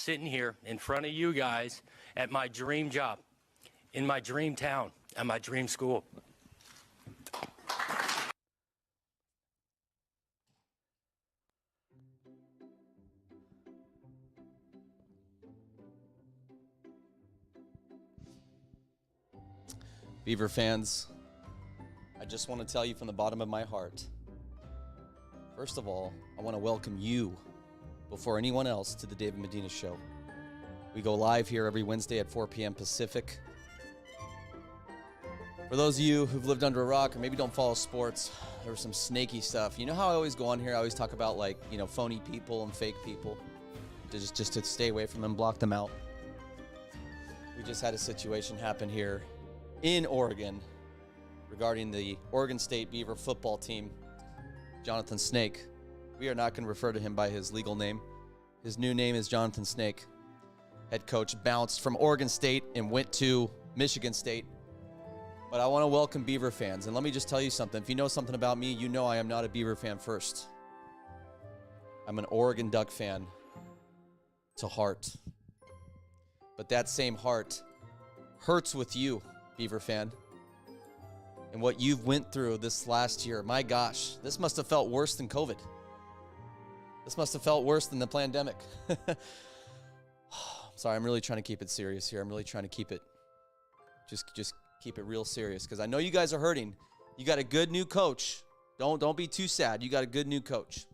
sitting here in front of you guys at my dream job, in my dream town, at my dream school. Beaver fans, I just want to tell you from the bottom of my heart, first of all, I want to welcome you before anyone else to the David Medina Show. We go live here every Wednesday at 4 p.m. Pacific. For those of you who've lived under a rock or maybe don't follow sports, there was some snaky stuff. You know how I always go on here, I always talk about phony people and fake people, just to stay away from them, block them out. We just had a situation happen here in Oregon regarding the Oregon State Beaver football team, Jonathan Snake. We are not going to refer to him by his legal name. His new name is Jonathan Snake. Head coach bounced from Oregon State and went to Michigan State. But I want to welcome Beaver fans. And let me just tell you something. If you know something about me, you know I am not a Beaver fan first. I'm an Oregon Duck fan to heart. But that same heart hurts with you, Beaver fan, and what you've went through this last year. My gosh, this must have felt worse than COVID. This must have felt worse than the pandemic. Sorry, I'm really trying to keep it serious here. I'm really trying to keep it, just keep it real serious, because I know you guys are hurting. You got a good new coach. Don't be too sad. You got a good new coach.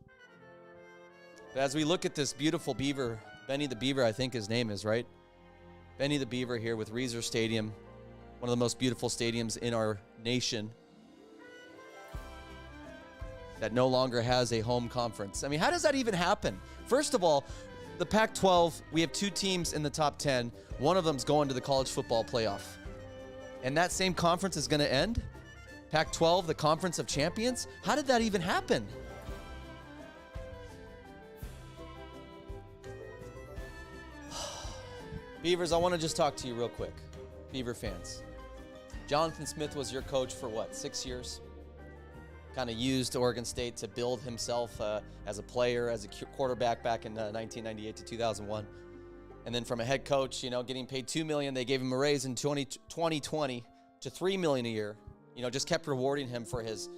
But as we look at this beautiful Beaver, Benny the Beaver, I think his name is, right? Benny the Beaver here with Reser Stadium, one of the most beautiful stadiums in our nation, that no longer has a home conference. I mean, how does that even happen? First of all, the Pac-12, we have two teams in the top 10. One of them's going to the college football playoff. And that same conference is going to end? Pac-12, the Conference of Champions? How did that even happen? Beavers, I want to just talk to you real quick. Beaver fans. Jonathan Smith was your coach for what, 6 years? Kind of used Oregon State to build himself as a player, as a quarterback back in 1998 to 2001. And then from a head coach, getting paid $2 million, they gave him a raise in 2020 to $3 million a year. Just kept rewarding him for his,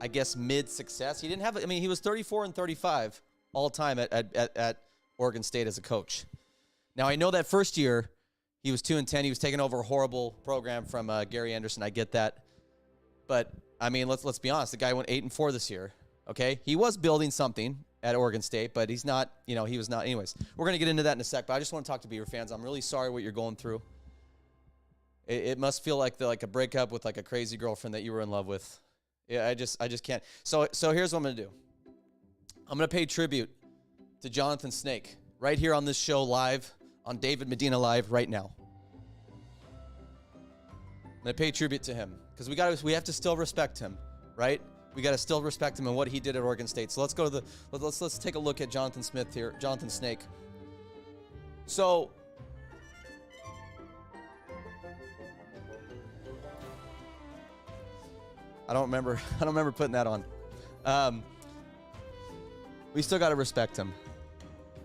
I guess, mid-success. He didn't have, he was 34 and 35 all time at Oregon State as a coach. Now, I know that first year, he was 2-10. He was taking over a horrible program from Gary Anderson. I get that. But, let's be honest. The guy went 8-4 this year, okay? He was building something at Oregon State, but he's not, he was not. Anyways, we're going to get into that in a sec, but I just want to talk to Beaver fans. I'm really sorry what you're going through. It must feel like a breakup with, a crazy girlfriend that you were in love with. Yeah, I just can't. So here's what I'm going to do. I'm going to pay tribute to Jonathan Snake right here on this show live, on David Medina Live right now. I'm going to pay tribute to him because we have to still respect him, right? We got to still respect him and what he did at Oregon State. So let's go to let's take a look at Jonathan Smith here, Jonathan Snake. So I don't remember putting that on. We still got to respect him.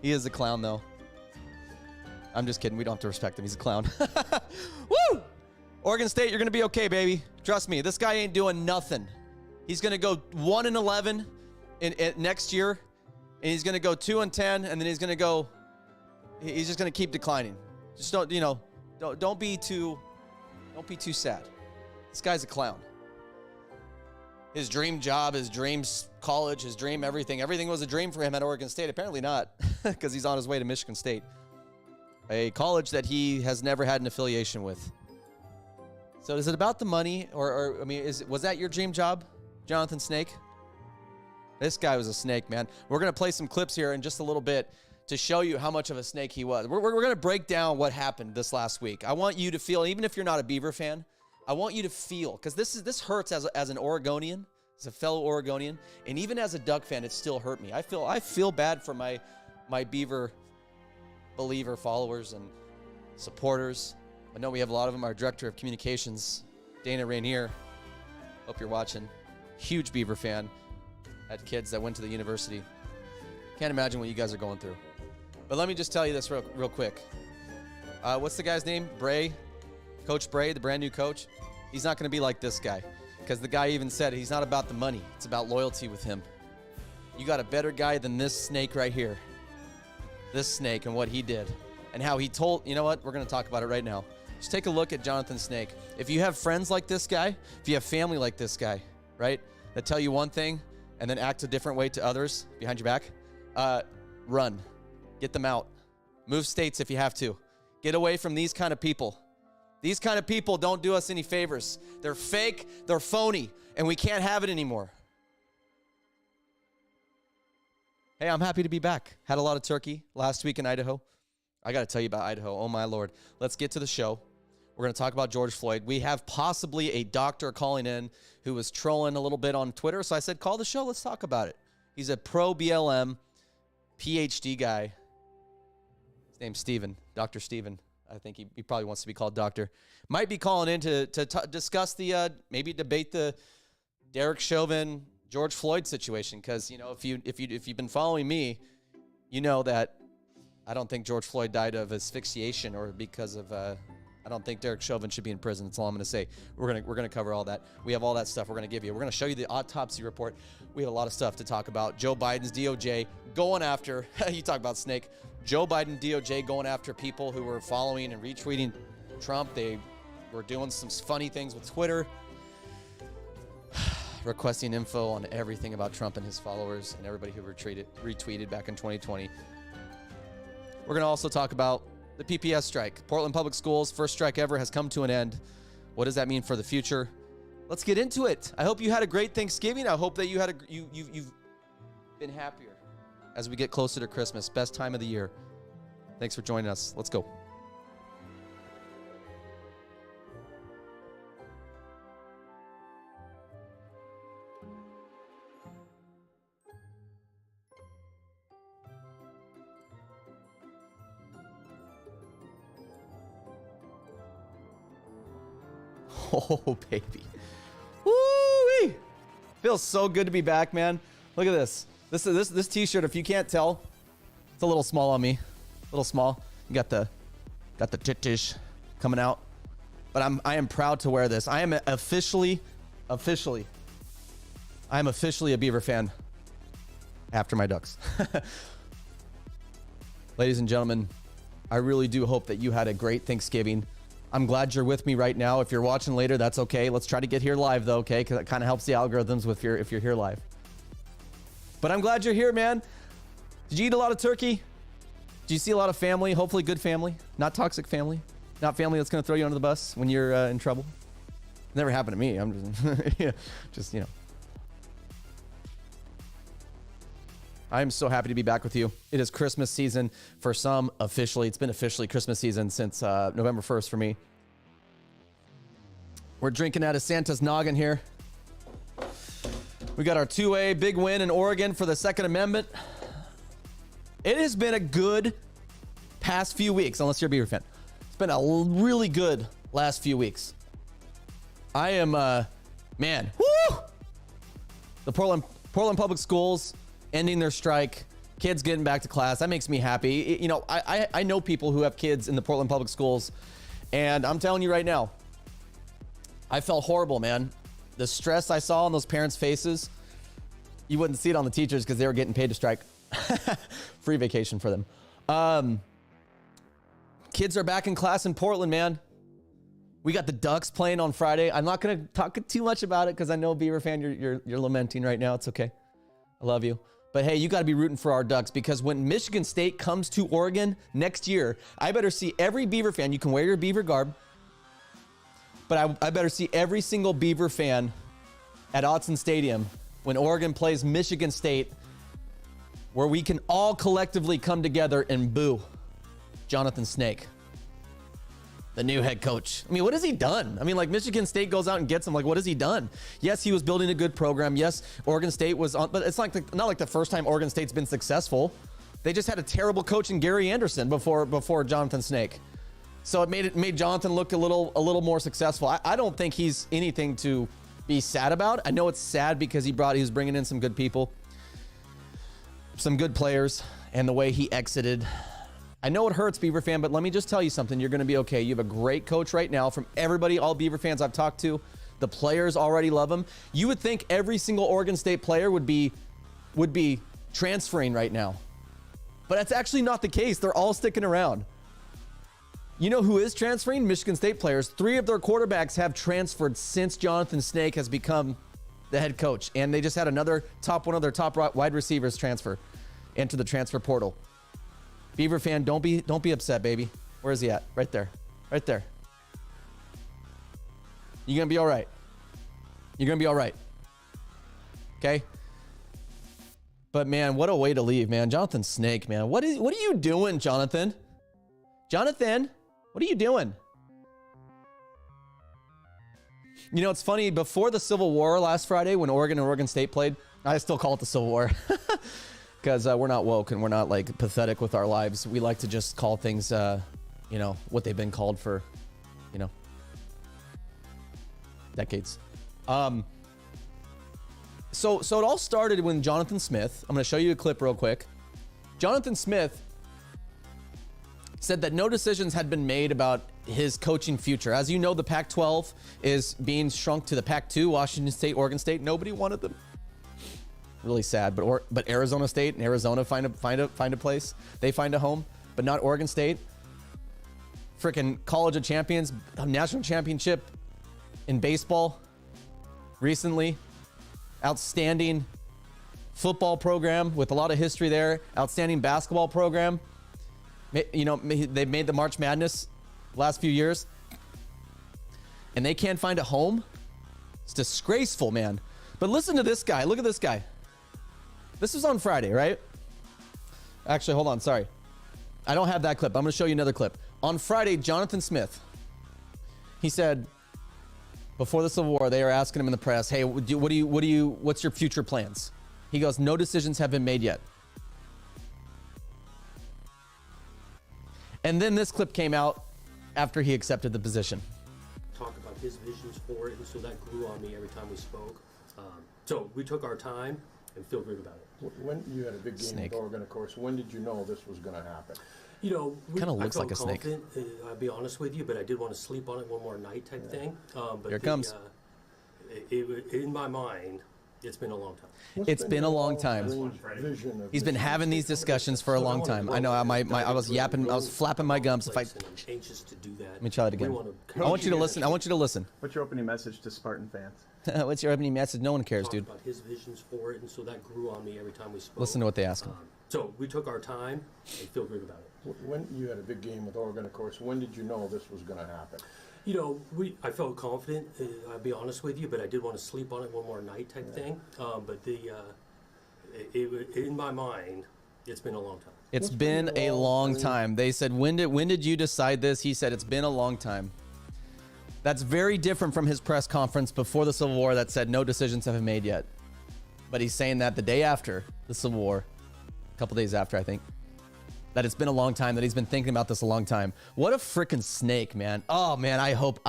He is a clown though. I'm just kidding. We don't have to respect him. He's a clown. Woo! Oregon State, you're going to be okay, baby. Trust me. This guy ain't doing nothing. He's going to go 1-11 in next year, and he's going to go 2-10, and then he's going to go. He's just going to keep declining. Just don't be too sad. This guy's a clown. His dream job, his dreams college, his dream everything. Everything was a dream for him at Oregon State. Apparently not, because he's on his way to Michigan State, a college that he has never had an affiliation with. So is it about the money, or was that your dream job, Jonathan Snake? This guy was a snake, man. We're going to play some clips here in just a little bit to show you how much of a snake he was. We're going to break down what happened this last week. I want you to feel, even if you're not a Beaver fan, I want you to feel, because this hurts as an Oregonian, as a fellow Oregonian, and even as a Duck fan, it still hurt me. I feel bad for my Beaver believer followers and supporters. I know we have a lot of them. Our director of communications, Dana Rainier, hope you're watching. Huge Beaver fan. Had kids that went to the university. Can't imagine what you guys are going through. But let me just tell you this real quick. What's the guy's name? Bray? Coach Bray, the brand new coach? He's not going to be like this guy. Because the guy even said he's not about the money. It's about loyalty with him. You got a better guy than this snake right here. This snake and what he did. And how he told, you know what? We're going to talk about it right now. Just take a look at Jonathan Snake. If you have friends like this guy, if you have family like this guy, right, that tell you one thing and then act a different way to others behind your back, run. Get them out. Move states if you have to. Get away from these kind of people. These kind of people don't do us any favors. They're fake, they're phony, and we can't have it anymore. Hey, I'm happy to be back. Had a lot of turkey last week in Idaho. I got to tell you about Idaho. Oh, my Lord. Let's get to the show. We're going to talk about George Floyd. We have possibly a doctor calling in who was trolling a little bit on Twitter. So I said, call the show. Let's talk about it. He's a pro-BLM PhD guy. His name's Steven, Dr. Steven. I think he probably wants to be called doctor. Might be calling in to discuss the, maybe debate the Derek Chauvin, George Floyd situation. Because, you know, if you've been following me, you know that I don't think George Floyd died of asphyxiation or because of, I don't think Derek Chauvin should be in prison. That's all I'm going to say. We're gonna cover all that. We have all that stuff we're going to give you. We're going to show you the autopsy report. We have a lot of stuff to talk about. Joe Biden's DOJ going after, you talk about Snake. Joe Biden DOJ going after people who were following and retweeting Trump. They were doing some funny things with Twitter, requesting info on everything about Trump and his followers and everybody who retweeted back in 2020. We're going to also talk about the PPS strike. Portland Public Schools, first strike ever, has come to an end. What does that mean for the future? Let's get into it. I hope you had a great Thanksgiving. I hope that you've been happier as we get closer to Christmas. Best time of the year. Thanks for joining us. Let's go. Oh, baby. Woo-wee. Feels so good to be back, man. Look at this. This t-shirt, if you can't tell, it's a little small on me. A little small. You got the tittish coming out. But I am proud to wear this. I am officially a Beaver fan after my Ducks. Ladies and gentlemen, I really do hope that you had a great Thanksgiving. I'm glad you're with me right now. If you're watching later, that's okay. Let's try to get here live though, okay? Because it kind of helps the algorithms if you're here live. But I'm glad you're here, man. Did you eat a lot of turkey? Did you see a lot of family? Hopefully good family, not toxic family, not family that's going to throw you under the bus when you're in trouble. Never happened to me. I'm just, yeah, just, you know. I'm so happy to be back with you. It is Christmas season for some officially. It's been officially Christmas season since November 1st for me. We're drinking out of Santa's noggin here. We got our 2A big win in Oregon for the Second Amendment. It has been a good past few weeks, unless you're a Beaver fan. It's been a really good last few weeks. I am, man, woo! The Portland Public Schools ending their strike, kids getting back to class. That makes me happy. You know, I know people who have kids in the Portland Public Schools, and I'm telling you right now, I felt horrible, man. The stress I saw on those parents' faces, you wouldn't see it on the teachers because they were getting paid to strike. Free vacation for them. Kids are back in class in Portland, man. We got the Ducks playing on Friday. I'm not going to talk too much about it because I know, Beaver fan, you're lamenting right now. It's okay. I love you. But hey, you got to be rooting for our Ducks because when Michigan State comes to Oregon next year, I better see every Beaver fan. You can wear your Beaver garb, but I better see every single Beaver fan at Autzen Stadium when Oregon plays Michigan State, where we can all collectively come together and boo Jonathan Snake, the new head coach. I mean, what has he done? I mean, like, Michigan State goes out and gets him. Like, what has he done? Yes, he was building a good program. Yes, Oregon State was on, but it's like not like the first time Oregon State's been successful. They just had a terrible coach in Gary Anderson before Jonathan Snake. So it made Jonathan look a little more successful. I don't think he's anything to be sad about. I know it's sad because he was bringing in some good people, some good players, and the way he exited I know it hurts, Beaver fan, but let me just tell you something. You're going to be okay. You have a great coach right now. From everybody, all Beaver fans I've talked to, the players already love him. You would think every single Oregon State player would be transferring right now. But that's actually not the case. They're all sticking around. You know who is transferring? Michigan State players. 3 of their quarterbacks have transferred since Jonathan Snake has become the head coach. And they just had one of their top wide receivers transfer into the transfer portal. Beaver fan, don't be upset, baby. Where is he at? Right there. Right there. You're going to be all right. You're going to be all right. Okay? But, man, what a way to leave, man. Jonathan Snake, man. What are you doing, Jonathan? Jonathan, what are you doing? You know, it's funny. Before the Civil War last Friday, when Oregon and Oregon State played, I still call it the Civil War because we're not woke and we're not, like, pathetic with our lives. We like to just call things, you know, what they've been called for, you know, decades. So it all started when Jonathan Smith, I'm going to show you a clip real quick. Jonathan Smith said that no decisions had been made about his coaching future. As you know, the Pac-12 is being shrunk to the Pac-2, Washington State, Oregon State. Nobody wanted them. Really sad, but Arizona State and Arizona find a place. They find a home, but not Oregon State. Freaking College of Champions, national championship in baseball recently. Outstanding football program with a lot of history there. Outstanding basketball program. You know, they've made the March Madness last few years. And they can't find a home? It's disgraceful, man. But listen to this guy. Look at this guy. This was on Friday, right? Actually, hold on. Sorry. I don't have that clip. I'm going to show you another clip. On Friday, Jonathan Smith, he said, before the Civil War, they are asking him in the press, hey, what's your future plans? He goes, no decisions have been made yet. And then this clip came out after he accepted the position. Talk about his visions for it, and so that grew on me every time we spoke. So we took our time and feel good about it. When you had a big game with Oregon, of course, when did you know this was going to happen? You know, kind of looks like a snake. I'll be honest with you, but I did want to sleep on it one more night type thing. But here it comes. In my mind, it's been a long time. It's been a long time. He's been having these discussions for a long time. I know. I was yapping. I was flapping my gums. I'm anxious to do that. Let me try it again. I want you to listen. I want you to listen. What's your opening message to Spartan fans? What's your opening message? No one cares, dude. About his visions for it, and so that grew on me every time we spoke. Listen to what they ask him. So we took our time and feel good about it. When you had a big game with Oregon, of course, when did you know this was going to happen? You know, I felt confident. I'll be honest with you, but I did want to sleep on it one more night type thing. But in my mind, it's been a long time. It's been a long time. They said, when did you decide this? He said, it's been a long time. That's very different from his press conference before the Civil War that said no decisions have been made yet. But he's saying that the day after the Civil War, a couple days after, I think, that it's been a long time, that he's been thinking about this a long time. What a freaking snake, man. Oh, man, I hope,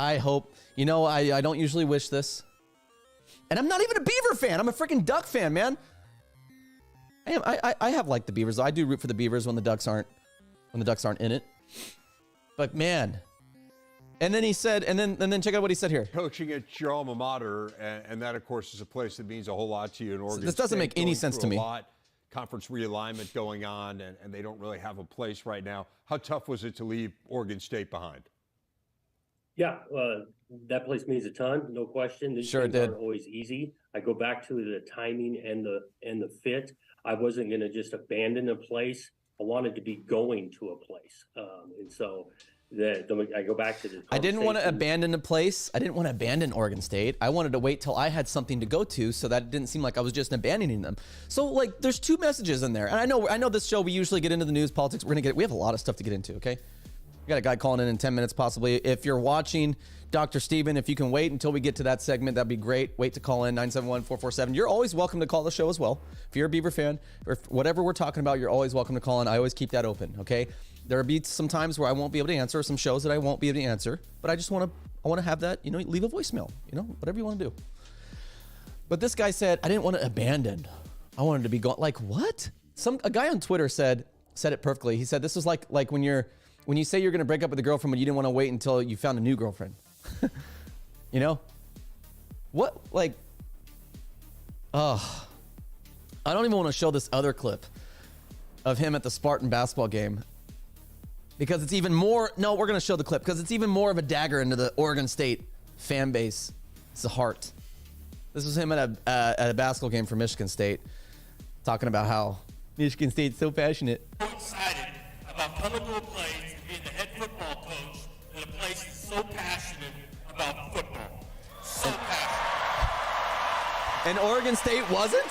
you know, I don't usually wish this. And I'm not even a Beaver fan. I'm a freaking Duck fan, man. I have liked the Beavers. I do root for the Beavers when the Ducks aren't in it. But, man. And then he said, and then check out what he said here. Coaching at your alma mater, and that, of course, is a place that means a whole lot to you in Oregon. This doesn't make any sense to me. Conference realignment going on, and they don't really have a place right now. How tough was it to leave Oregon State behind? Yeah, that place means a ton, no question. These sure things did. aren't always easy. I go back to the timing and the fit. I wasn't going to just abandon a place. I wanted to be going to a place, and so I go back to the. I didn't want to abandon a place. I didn't want to abandon Oregon State. I wanted to wait till I had something to go to, so that it didn't seem like I was just abandoning them. So, like, there's two messages in there, and I know this show we usually get into the news, politics. We have a lot of stuff to get into. Okay, we got a guy calling in 10 minutes possibly. If you're watching, Dr. Steven, if you can wait until we get to that segment, that'd be great. Wait to call in 971-447. You're always welcome to call the show as well. If you're a Beaver fan or whatever we're talking about, you're always welcome to call in. I always keep that open. Okay. There'll be some times where I won't be able to answer, some shows that I won't be able to answer, but I want to have that, you know, leave a voicemail, you know, whatever you want to do. But this guy said, I didn't want to abandon. I wanted to be gone. Like, what? A guy on Twitter said, said it perfectly. He said, this is like when you say you're going to break up with a girlfriend, but you didn't want to wait until you found a new girlfriend. You know? What, like, oh, I don't even want to show this other clip of him at the Spartan basketball game because it's even more, no, we're going to show the clip because it's even more of a dagger into the Oregon State fan base. It's the heart. This was him at a basketball game for Michigan State talking about how Michigan State's so passionate. So excited about coming to a place and being the head football coach in a place that's so passionate about football. So passionate. And Oregon State wasn't?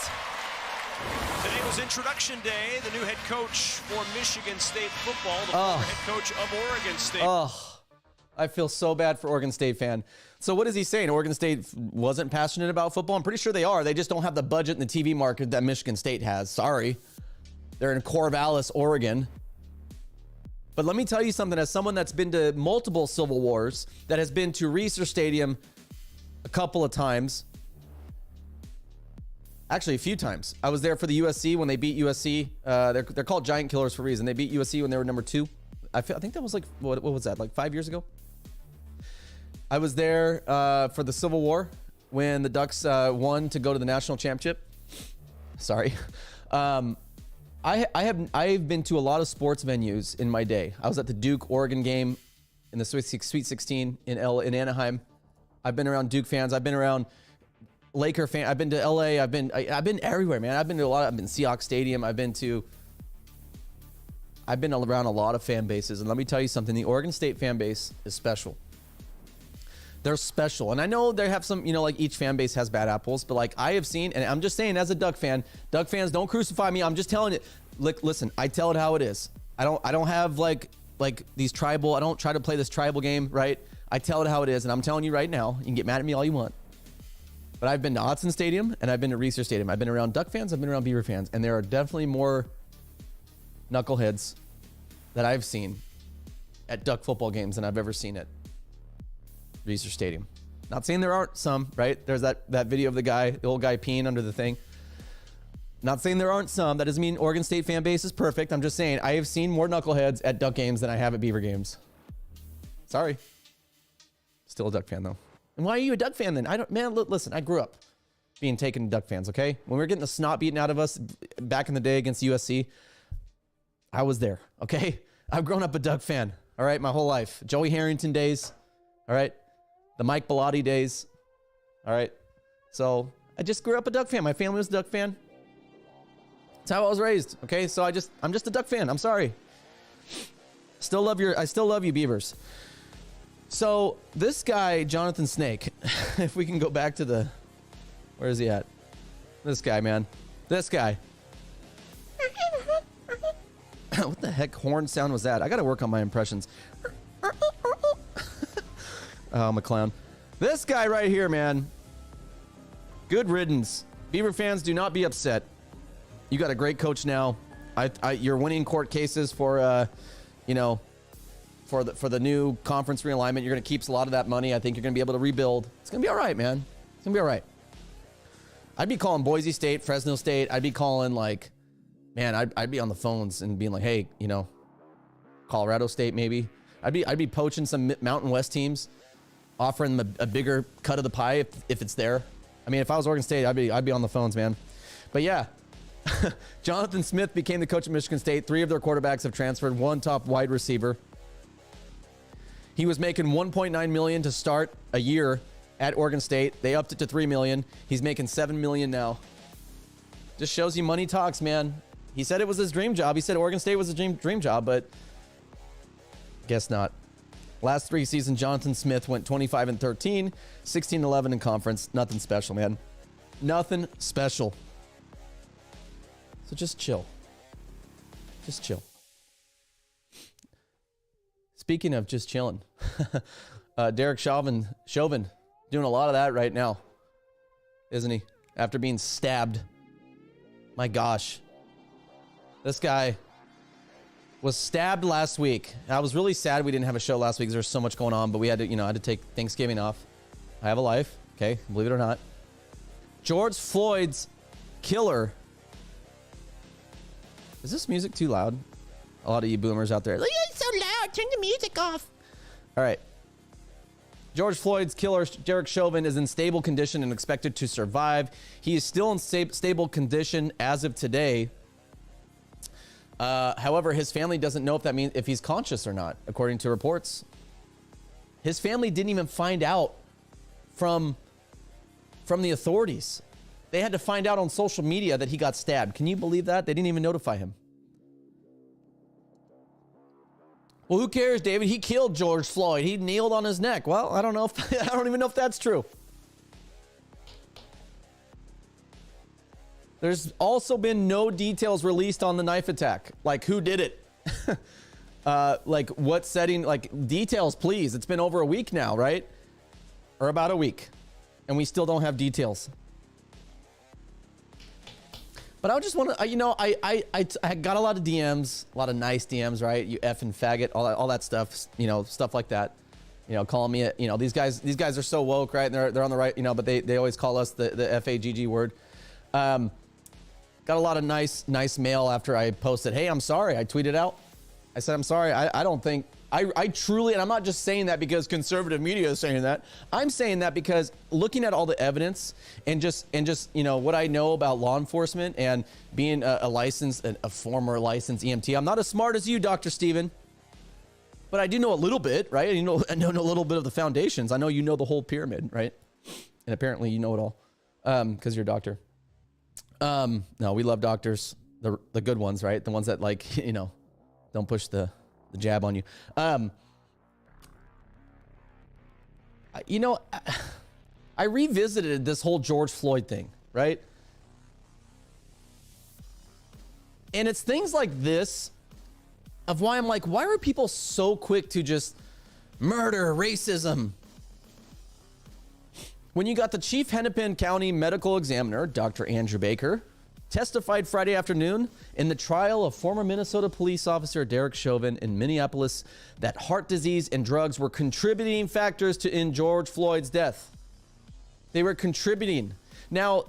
Today was introduction day. The new head coach for Michigan State football, the former head coach of Oregon State. Oh, I feel so bad for Oregon State fan. So what is he saying? Oregon State wasn't passionate about football? I'm pretty sure they are. They just don't have the budget and the TV market that Michigan State has. Sorry. They're in Corvallis, Oregon. But let me tell you something. As someone that's been to multiple Civil Wars, that has been to Reser Stadium a couple of times, actually a few times. I was there for the USC when they beat USC. They're called Giant Killers for a reason. They beat USC when they were number 2. I think that was like, what was that? Like 5 years ago? I was there for the Civil War when the Ducks won to go to the national championship. Sorry. I've been to a lot of sports venues in my day. I was at the Duke Oregon game in the Sweet 16 in Anaheim. I've been around Duke fans. I've been around Laker fans. I've been to LA. I've been everywhere, man. I've been to a lot. I've been to Seahawks Stadium. I've been around a lot of fan bases. And let me tell you something. The Oregon State fan base is special. They're special. And I know they have some, like each fan base has bad apples, but like I have seen, and I'm just saying as a Duck fan, Duck fans, don't crucify me. I'm just telling it. Listen, I tell it how it is. I don't have like these tribal, I don't try to play this tribal game, right? I tell it how it is. And I'm telling you right now, you can get mad at me all you want. But I've been to Autzen Stadium and I've been to Reser Stadium. I've been around Duck fans. I've been around Beaver fans. And there are definitely more knuckleheads that I've seen at Duck football games than I've ever seen at Reser Stadium. Not saying there aren't some, right? There's that video of the old guy peeing under the thing. Not saying there aren't some. That doesn't mean Oregon State fan base is perfect. I'm just saying I have seen more knuckleheads at Duck games than I have at Beaver games. Sorry. Still a Duck fan though. And why are you a Duck fan then? Listen, I grew up being taken to Duck fans, okay? When we were getting the snot beaten out of us back in the day against USC, I was there, okay? I've grown up a Duck fan, all right, my whole life. Joey Harrington days, all right? The Mike Bellotti days, all right? So I just grew up a Duck fan. My family was a Duck fan. That's how I was raised, okay? So I'm just a Duck fan. I'm sorry. I still love you, Beavers. So this guy, Jonathan Snake, if we can go back to where is he at? This guy, man. This guy. What the heck horn sound was that? I got to work on my impressions. Oh, I'm a clown. This guy right here, man. Good riddance. Beaver fans, do not be upset. You got a great coach now. You're winning court cases for, for the new conference realignment. You're going to keep a lot of that money. I think you're going to be able to rebuild. It's going to be all right, man. It's going to be all right. I'd be calling Boise State, Fresno State. I'd be calling I'd be on the phones and being like, hey, Colorado State maybe. I'd be poaching some Mountain West teams, offering them a bigger cut of the pie if it's there. I mean, if I was Oregon State, I'd be on the phones, man. But yeah, Jonathan Smith became the coach of Michigan State. 3 of their quarterbacks have transferred. 1 top wide receiver. He was making $1.9 million to start a year at Oregon State. They upped it to $3 million. He's making $7 million now. Just shows you money talks, man. He said it was his dream job. He said Oregon State was his dream job, but guess not. Last 3 seasons, Jonathan Smith went 25-13, 16-11 in conference. Nothing special, man. Nothing special. So just chill. Just chill. Speaking of just chilling, Derek Chauvin doing a lot of that right now, isn't he? After being stabbed. My gosh. This guy was stabbed last week. I was really sad we didn't have a show last week because there's so much going on, but we had to, I had to take Thanksgiving off. I have a life, okay? Believe it or not. George Floyd's killer. Is this music too loud? A lot of you boomers out there. Like, it's so loud. Turn the music off. All right. George Floyd's killer, Derek Chauvin, is in stable condition and expected to survive. He is still in stable condition as of today. However, his family doesn't know if that means if he's conscious or not, according to reports. His family didn't even find out from the authorities. They had to find out on social media that he got stabbed. Can you believe that? They didn't even notify him. Well, who cares, David? He killed George Floyd. He kneeled on his neck. Well, I don't know if I don't even know if that's true. There's also been no details released on the knife attack. Like, who did it? Like, what setting? Like, details, please. It's been over a week now, right? Or about a week. And we still don't have details. But I just want to, I got a lot of DMs, a lot of nice DMs, right? You effing faggot, all that stuff, stuff like that. Calling me, these guys are so woke, right? And they're on the right, but they always call us the FAGG word. Got a lot of nice mail after I posted, hey, I'm sorry. I tweeted out. I said, I'm sorry. I don't think, I truly, and I'm not just saying that because conservative media is saying that. I'm saying that because looking at all the evidence and just what I know about law enforcement and being a former licensed EMT, I'm not as smart as you, Dr. Steven, but I do know a little bit, right? I know a little bit of the foundations. I know you know the whole pyramid, right? And apparently you know it all because you're a doctor. No, we love doctors, the good ones, right? The ones that don't push the jab on you. I revisited this whole George Floyd thing, right? And it's things like this of why I'm like, why are people so quick to just murder, racism? When you got the Chief Hennepin County Medical Examiner, Dr. Andrew Baker, testified Friday afternoon in the trial of former Minnesota police officer Derek Chauvin in Minneapolis that heart disease and drugs were contributing factors in George Floyd's death. They were contributing. Now,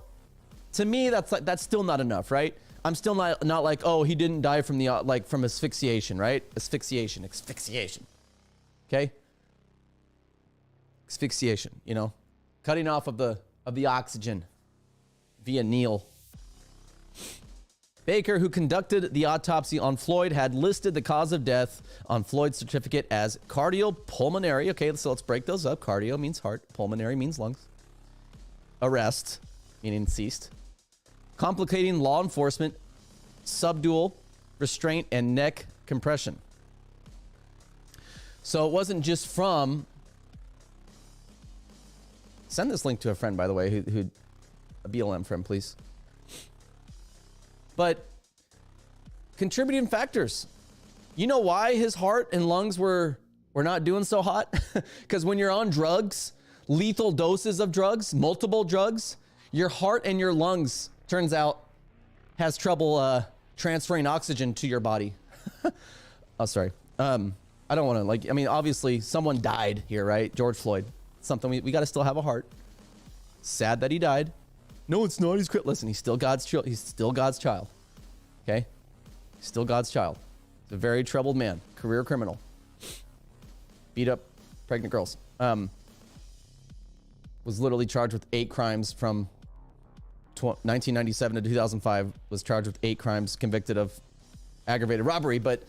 to me, that's still not enough, right? I'm still not like, oh, he didn't die from from asphyxiation, right? Asphyxiation. Okay? Asphyxiation, cutting off of the oxygen via Neil. Baker, who conducted the autopsy on Floyd, had listed the cause of death on Floyd's certificate as cardiopulmonary. Okay, so let's break those up. Cardio means heart, pulmonary means lungs. Arrest, meaning ceased. Complicating law enforcement, subdual, restraint, and neck compression. So it wasn't just from... Send this link to a friend, by the way, who a BLM friend, please. But contributing factors. You know why his heart and lungs were not doing so hot? Because when you're on drugs, lethal doses of drugs, multiple drugs, your heart and your lungs, turns out, has trouble transferring oxygen to your body. Oh, sorry. I don't want to, obviously someone died here, right? George Floyd. Something we got to still have a heart. Sad that he died. No, it's not. Listen, he's still God's child. He's still God's child. Okay? He's still God's child. He's a very troubled man. Career criminal. Beat up pregnant girls. Was literally charged with 8 crimes from 1997 to 2005. Was charged with 8 crimes, convicted of aggravated robbery. But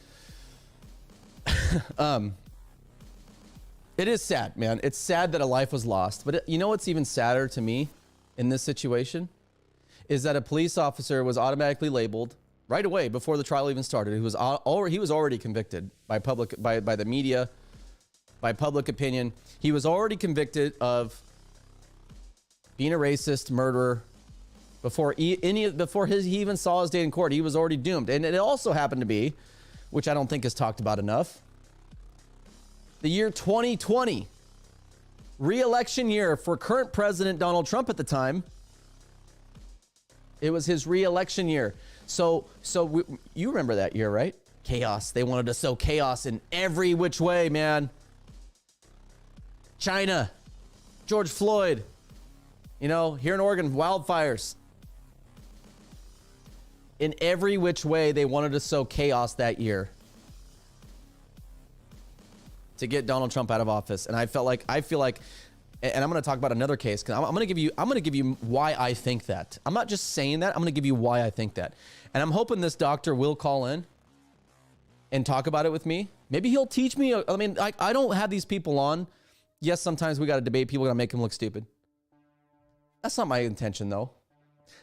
it is sad, man. It's sad that a life was lost. But you know what's even sadder to me in this situation is that a police officer was automatically labeled right away before the trial even started. He was already convicted by the media, by public opinion. He was already convicted of being a racist, murderer. Before he even saw his day in court, he was already doomed. And it also happened to be, which I don't think is talked about enough, the year 2020, re-election year for current President Donald Trump at the time. It was his re-election year. So you remember that year, right? Chaos. They wanted to sow chaos in every which way, man. China, George Floyd, here in Oregon, wildfires. In every which way, they wanted to sow chaos that year. to get Donald Trump out of office. And I feel like, and I'm going to talk about another case because I'm going to give you why I think that. I'm not just saying that. I'm going to give you why I think that. And I'm hoping this doctor will call in and talk about it with me. Maybe he'll teach me. I mean, I don't have these people on. Yes, sometimes we got to debate people, got to make them look stupid. That's not my intention, though.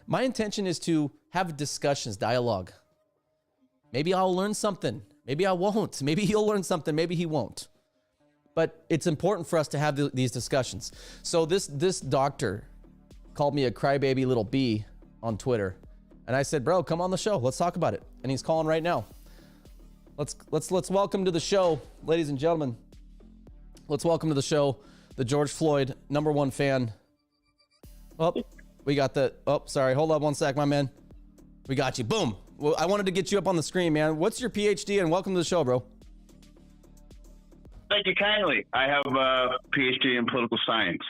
My intention is to have discussions, dialogue. Maybe I'll learn something. Maybe I won't. Maybe he'll learn something. Maybe he won't. But it's important for us to have these discussions. So this doctor called me a crybaby little bee on Twitter. And I said, bro, come on the show. Let's talk about it. And he's calling right now. Let's welcome to the show, ladies and gentlemen. Let's welcome to the show the George Floyd #1 fan. Oh, we got the. Oh, sorry. Hold up one sec, my man. We got you. Boom. Well, I wanted to get you up on the screen, man. What's your PhD? And welcome to the show, bro. Thank you kindly. I have a PhD in political science.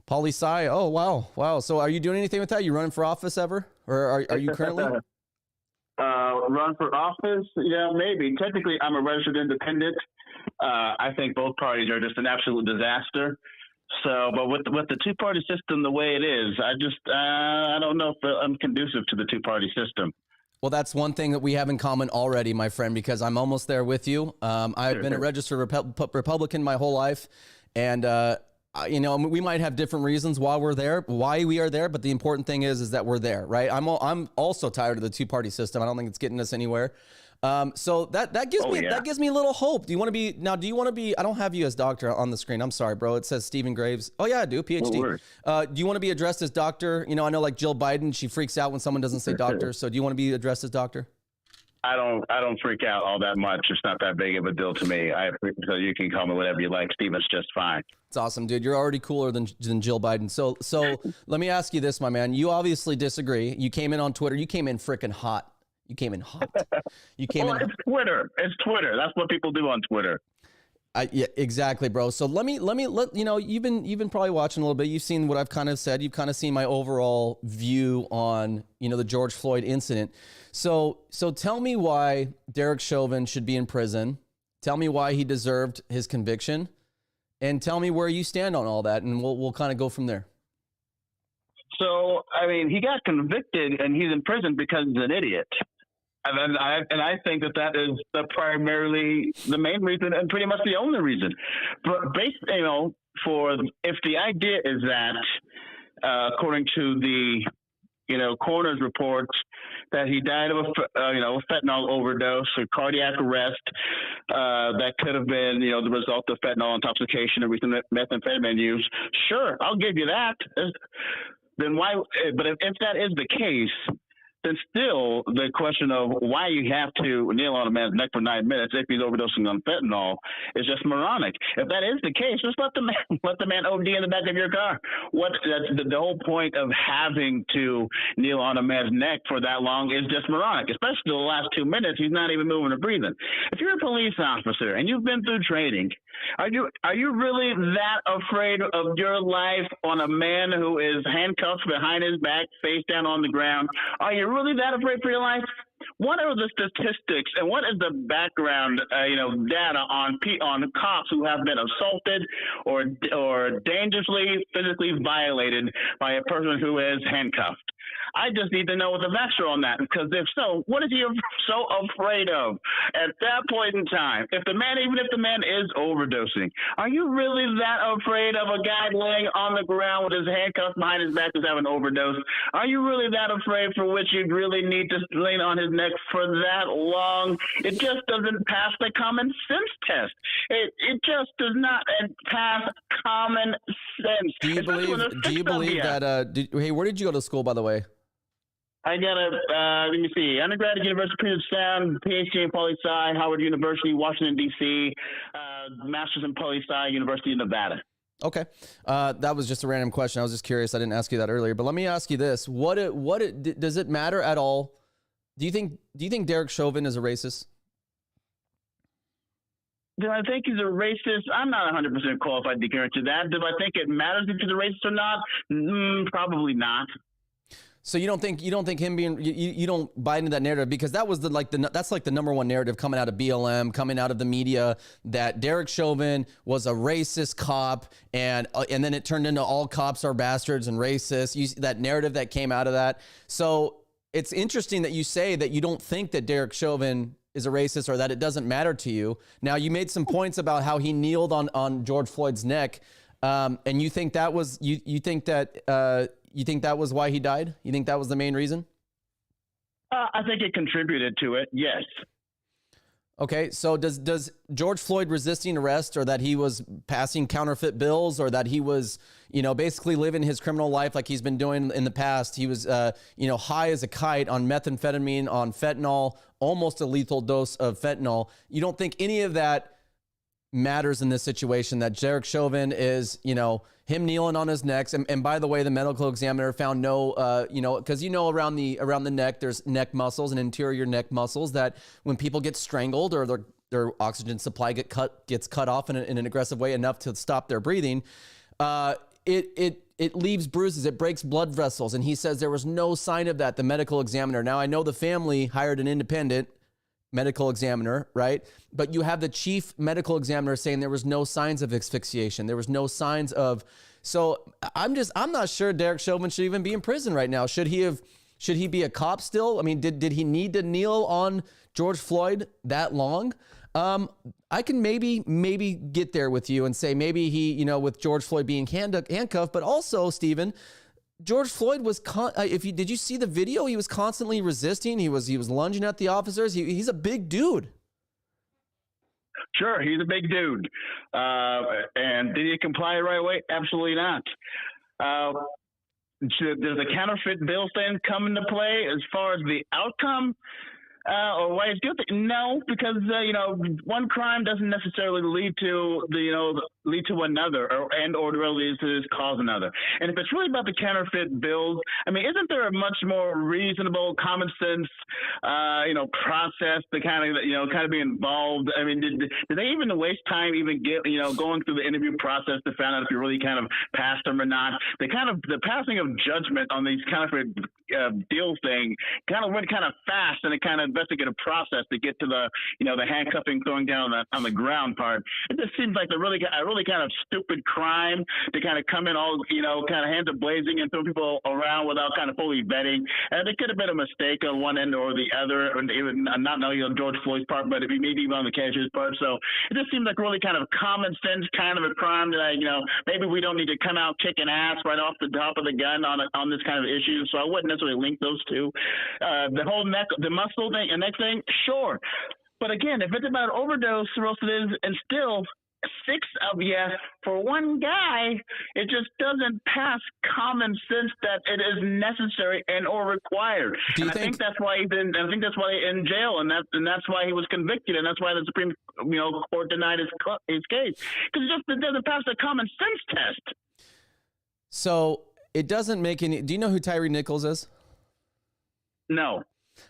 Poli-sci. Oh, wow. Wow. So are you doing anything with that? You running for office ever? Or are you currently? Run for office? Yeah, maybe. Technically, I'm a registered independent. I think both parties are just an absolute disaster. So, but with the two-party system the way it is, I don't know if I'm conducive to the two-party system. Well, that's one thing that we have in common already, my friend, because I'm almost there with you. I've been a registered Republican my whole life, and you know, we might have different reasons why we are there, but the important thing is that we're there, right? I'm also tired of the two-party system. I don't think it's getting us anywhere. So that gives me a little hope. Do you want to be, I don't have you as doctor on the screen. I'm sorry, bro. It says Stephen Graves. Oh yeah, I do. PhD. Do you want to be addressed as doctor? You know, I know like Jill Biden, she freaks out when someone doesn't say doctor. So do you want to be addressed as doctor? I don't freak out all that much. It's not that big of a deal to me. So you can call me whatever you like. Steven's just fine. It's awesome, dude. You're already cooler than Jill Biden. So let me ask you this, my man. You obviously disagree. You came in on Twitter. You came in freaking hot. You came in hot. You came in. It's Twitter. It's Twitter. That's what people do on Twitter. Yeah, exactly, bro. So let you know, you've been probably watching a little bit. You've seen what I've kind of said. You've kind of seen my overall view on, you know, the George Floyd incident. So tell me why Derek Chauvin should be in prison. Tell me why he deserved his conviction, and tell me where you stand on all that, and we'll kind of go from there. So, I mean, he got convicted and he's in prison because he's an idiot. And I think that is primarily the main reason and pretty much the only reason. But if the idea is that, according to the, coroner's reports, that he died of a fentanyl overdose or cardiac arrest, that could have been, the result of fentanyl intoxication or recent methamphetamine use. Sure, I'll give you that. Then why? But if that is the case, then still the question of why you have to kneel on a man's neck for 9 minutes if he's overdosing on fentanyl is just moronic. If that is the case, just let the man OD in the back of your car. That's the whole point of having to kneel on a man's neck for that long is just moronic. Especially the last 2 minutes, he's not even moving or breathing. If you're a police officer and you've been through training, are you really that afraid of your life on a man who is handcuffed behind his back, face down on the ground? Are you really that afraid for your life? What are the statistics and what is the background, data on cops who have been assaulted or dangerously physically violated by a person who is handcuffed? I just need to know what the facts are on that, because if so, what is he so afraid of at that point in time? Even if the man is overdosing, are you really that afraid of a guy laying on the ground with his handcuffs behind his back who's having an overdose? Are you really that afraid for which you really need to lean on his neck for that long? It just doesn't pass the common sense test. It just does not pass common sense. Do you believe that? Hey, where did you go to school, by the way? I got let me see, undergrad at University of Puget Sound, PhD in Poli-Sci, Howard University, Washington, D.C., Master's in Poli-Sci, University of Nevada. Okay. That was just a random question. I was just curious. I didn't ask you that earlier, but let me ask you this. Does it matter at all? Do you think Derek Chauvin is a racist? Do I think he's a racist? I'm not 100% qualified to guarantee that. Do I think it matters if he's a racist or not? Probably not. So you don't think him being you don't buy into that narrative, because that was that's the number one narrative coming out of BLM, coming out of the media, that Derek Chauvin was a racist cop, and then it turned into all cops are bastards and racist. That narrative that came out of that. So it's interesting that you say that you don't think that Derek Chauvin is a racist, or that it doesn't matter to you. Now, you made some points about how he kneeled on George Floyd's neck, and you think that was you think that was why he died? You think that was the main reason? I think it contributed to it, yes. Okay, so does George Floyd resisting arrest, or that he was passing counterfeit bills, or that he was, basically living his criminal life like he's been doing in the past? He was, high as a kite on methamphetamine, on fentanyl, almost a lethal dose of fentanyl. You don't think any of that matters in this situation, that Derek Chauvin is, him kneeling on his neck. And by the way, the medical examiner found no, because around the neck, there's neck muscles and interior neck muscles that when people get strangled or their oxygen supply gets cut off in an aggressive way enough to stop their breathing, it leaves bruises, it breaks blood vessels. And he says there was no sign of that, the medical examiner. Now, I know the family hired an independent medical examiner, right? But you have the chief medical examiner saying there was no signs of asphyxiation. There was no signs of, so I'm not sure Derek Chauvin should even be in prison right now. Should he be a cop still? I mean, did he need to kneel on George Floyd that long? I can maybe get there with you and say maybe he, with George Floyd being handcuffed, but also, Stephen, George Floyd was, did you see the video? He was constantly resisting. He was lunging at the officers. He's a big dude. Sure, he's a big dude. And did he comply right away? Absolutely not. Does the counterfeit bill thing come into play as far as the outcome? Or why he's guilty? No, because one crime doesn't necessarily lead to another, or really to cause another. And if it's really about the counterfeit bills, I mean, isn't there a much more reasonable, common sense, process to kind of be involved? I mean, did they even waste time going through the interview process to find out if you really kind of passed them or not? The passing of judgment on these counterfeit deal thing kind of went kind of fast in a kind of investigative process to get to the handcuffing, throwing down on the ground part. It just seems like a really kind of stupid crime to kind of come in all kind of hands are blazing and throw people around without kind of fully vetting. And it could have been a mistake on one end or the other, and even not knowing George Floyd's part, but maybe even on the cashier's part. So it just seems like really kind of common sense kind of a crime that maybe we don't need to come out kicking ass right off the top of the gun on this kind of issue. So I wouldn't necessarily link those two. The whole the muscle thing and next thing, sure. But again, if it's about overdose cirrhosis and still 6 of you for one guy, it just doesn't pass common sense that it is necessary and or required. I think that's why he's in jail, and that's why he was convicted, and that's why the Supreme Court denied his case, because it doesn't pass the common sense test. So it doesn't make any. Do you know who Tyree Nichols is? No.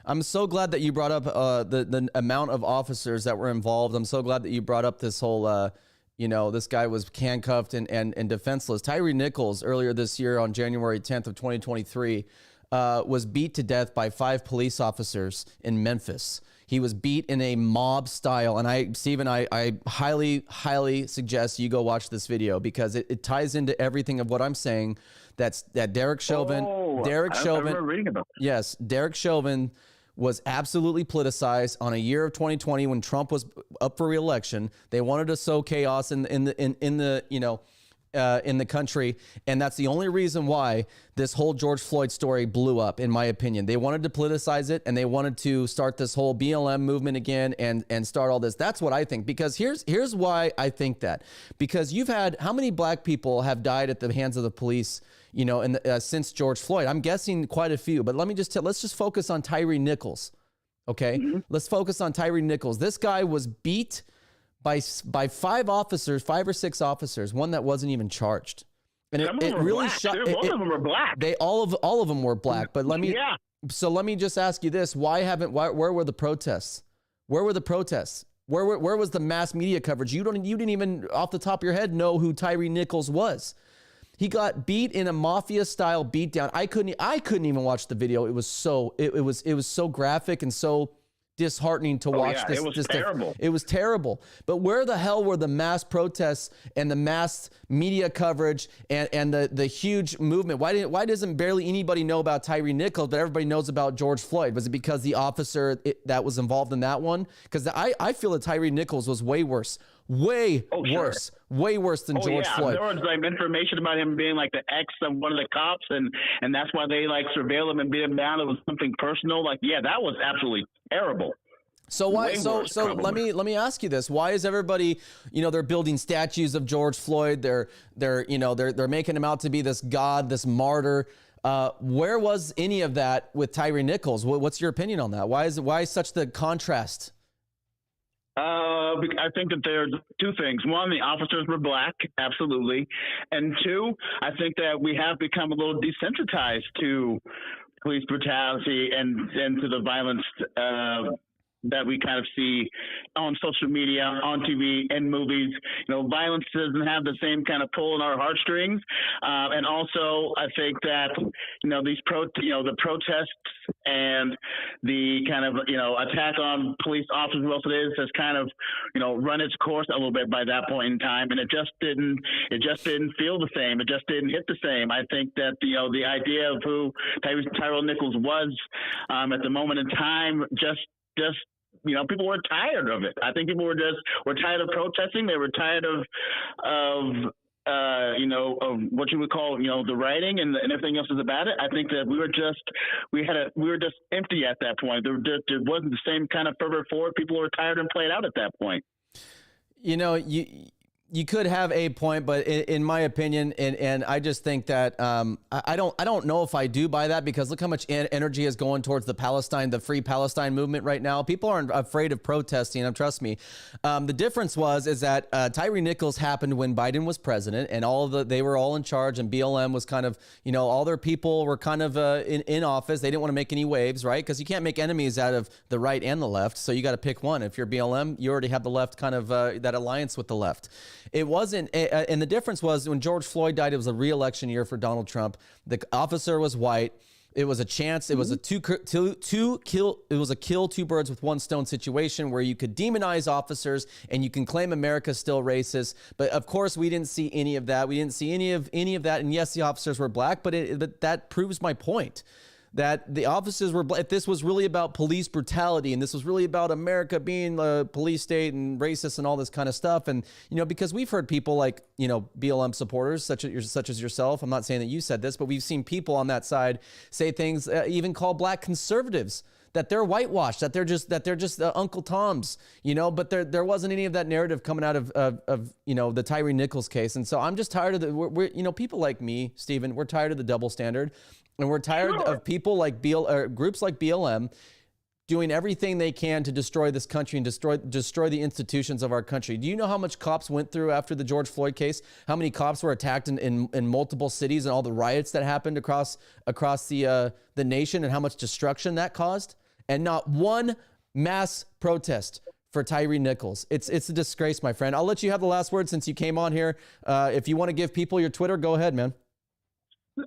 I'm so glad that you brought up the amount of officers that were involved. I'm so glad that you brought up this whole, this guy was handcuffed and defenseless. Tyree Nichols, earlier this year on January 10th of 2023, was beat to death by 5 police officers in Memphis. He was beat in a mob style. And Stephen, I highly, highly suggest you go watch this video, because it ties into everything of what I'm saying. That Derek Chauvin, Derek Chauvin was absolutely politicized on a year of 2020 when Trump was up for re-election. They wanted to sow chaos in the country, and that's the only reason why this whole George Floyd story blew up, in my opinion. They wanted to politicize it, and they wanted to start this whole BLM movement again and start all this. That's what I think, because here's why I think that. Because you've had, how many black people have died at the hands of the police, since George Floyd? I'm guessing quite a few, but let's just focus on Tyree Nichols, okay? Mm-hmm. Let's focus on Tyree Nichols. This guy was beat by 5 or 6 officers, one that wasn't even charged. And it really shocked. All of them were black. All of them were black. But let me just ask you this: where were the protests? Where were the protests? Where was the mass media coverage? You didn't even off the top of your head know who Tyree Nichols was. He got beat in a mafia style beatdown. I couldn't even watch the video. It was so graphic and so disheartening to watch. Yeah, it was terrible. It was terrible. But where the hell were the mass protests and the mass media coverage and the huge movement? Why doesn't barely anybody know about Tyree Nichols, but everybody knows about George Floyd? Was it because the officer that was involved in that one? Because I feel that Tyree Nichols was way worse. Way worse than George Floyd. There was like information about him being like the ex of one of the cops, and that's why they like surveilled him and beat him down. It was something personal. Like, yeah, that was absolutely terrible. So why? So let me ask you this: why is everybody, they're building statues of George Floyd? They're making him out to be this god, this martyr. Where was any of that with Tyree Nichols? What's your opinion on that? Why is such the contrast? I think that there's two things. One, the officers were black, absolutely. And two, I think that we have become a little desensitized to police brutality and to the violence that we kind of see on social media, on TV, and movies. Violence doesn't have the same kind of pull in our heartstrings. And also, I think that, the protests and the kind of, attack on police officers, what it is, has kind of, run its course a little bit by that point in time. And it just didn't feel the same. It just didn't hit the same. I think that, the idea of who Tyree Nichols was at the moment in time just people were tired of it. I think people were tired of protesting. They were tired of what you would call, the writing and everything else is about it. I think that we were just empty at that point. There wasn't the same kind of fervor for it. People were tired and played out at that point. You could have a point, but in my opinion, and I just think that I don't know if I do buy that, because look how much energy is going towards the Free Palestine movement right now. People aren't afraid of protesting, and trust me. The difference is that Tyree Nichols happened when Biden was president, and they were all in charge, and BLM was kind of, all their people were kind of in office. They didn't want to make any waves, right? Because you can't make enemies out of the right and the left, so you got to pick one. If you're BLM, you already have the left kind of that alliance with the left. It wasn't, and the difference was when George Floyd died, it was a re-election year for Donald Trump. The officer was white. It was a chance. It was a kill two birds with one stone situation where you could demonize officers and you can claim America's still racist. But of course, we didn't see any of that. We didn't see any of that. And yes, the officers were black, but that proves my point. That the officers were, if this was really about police brutality and this was really about America being a police state and racist and all this kind of stuff. And, because we've heard people like, BLM supporters, such as yourself. I'm not saying that you said this, but we've seen people on that side say things, even call black conservatives, that they're whitewashed, that they're just Uncle Toms, but there wasn't any of that narrative coming out of the Tyree Nichols case. And so I'm just tired of we're people like me, Stephen, we're tired of the double standard. And we're tired of people like groups like BLM doing everything they can to destroy this country and destroy the institutions of our country. Do you know how much cops went through after the George Floyd case? How many cops were attacked in multiple cities and all the riots that happened across the nation, and how much destruction that caused? And not one mass protest for Tyree Nichols. It's a disgrace, my friend. I'll let you have the last word since you came on here. If you want to give people your Twitter, go ahead, man.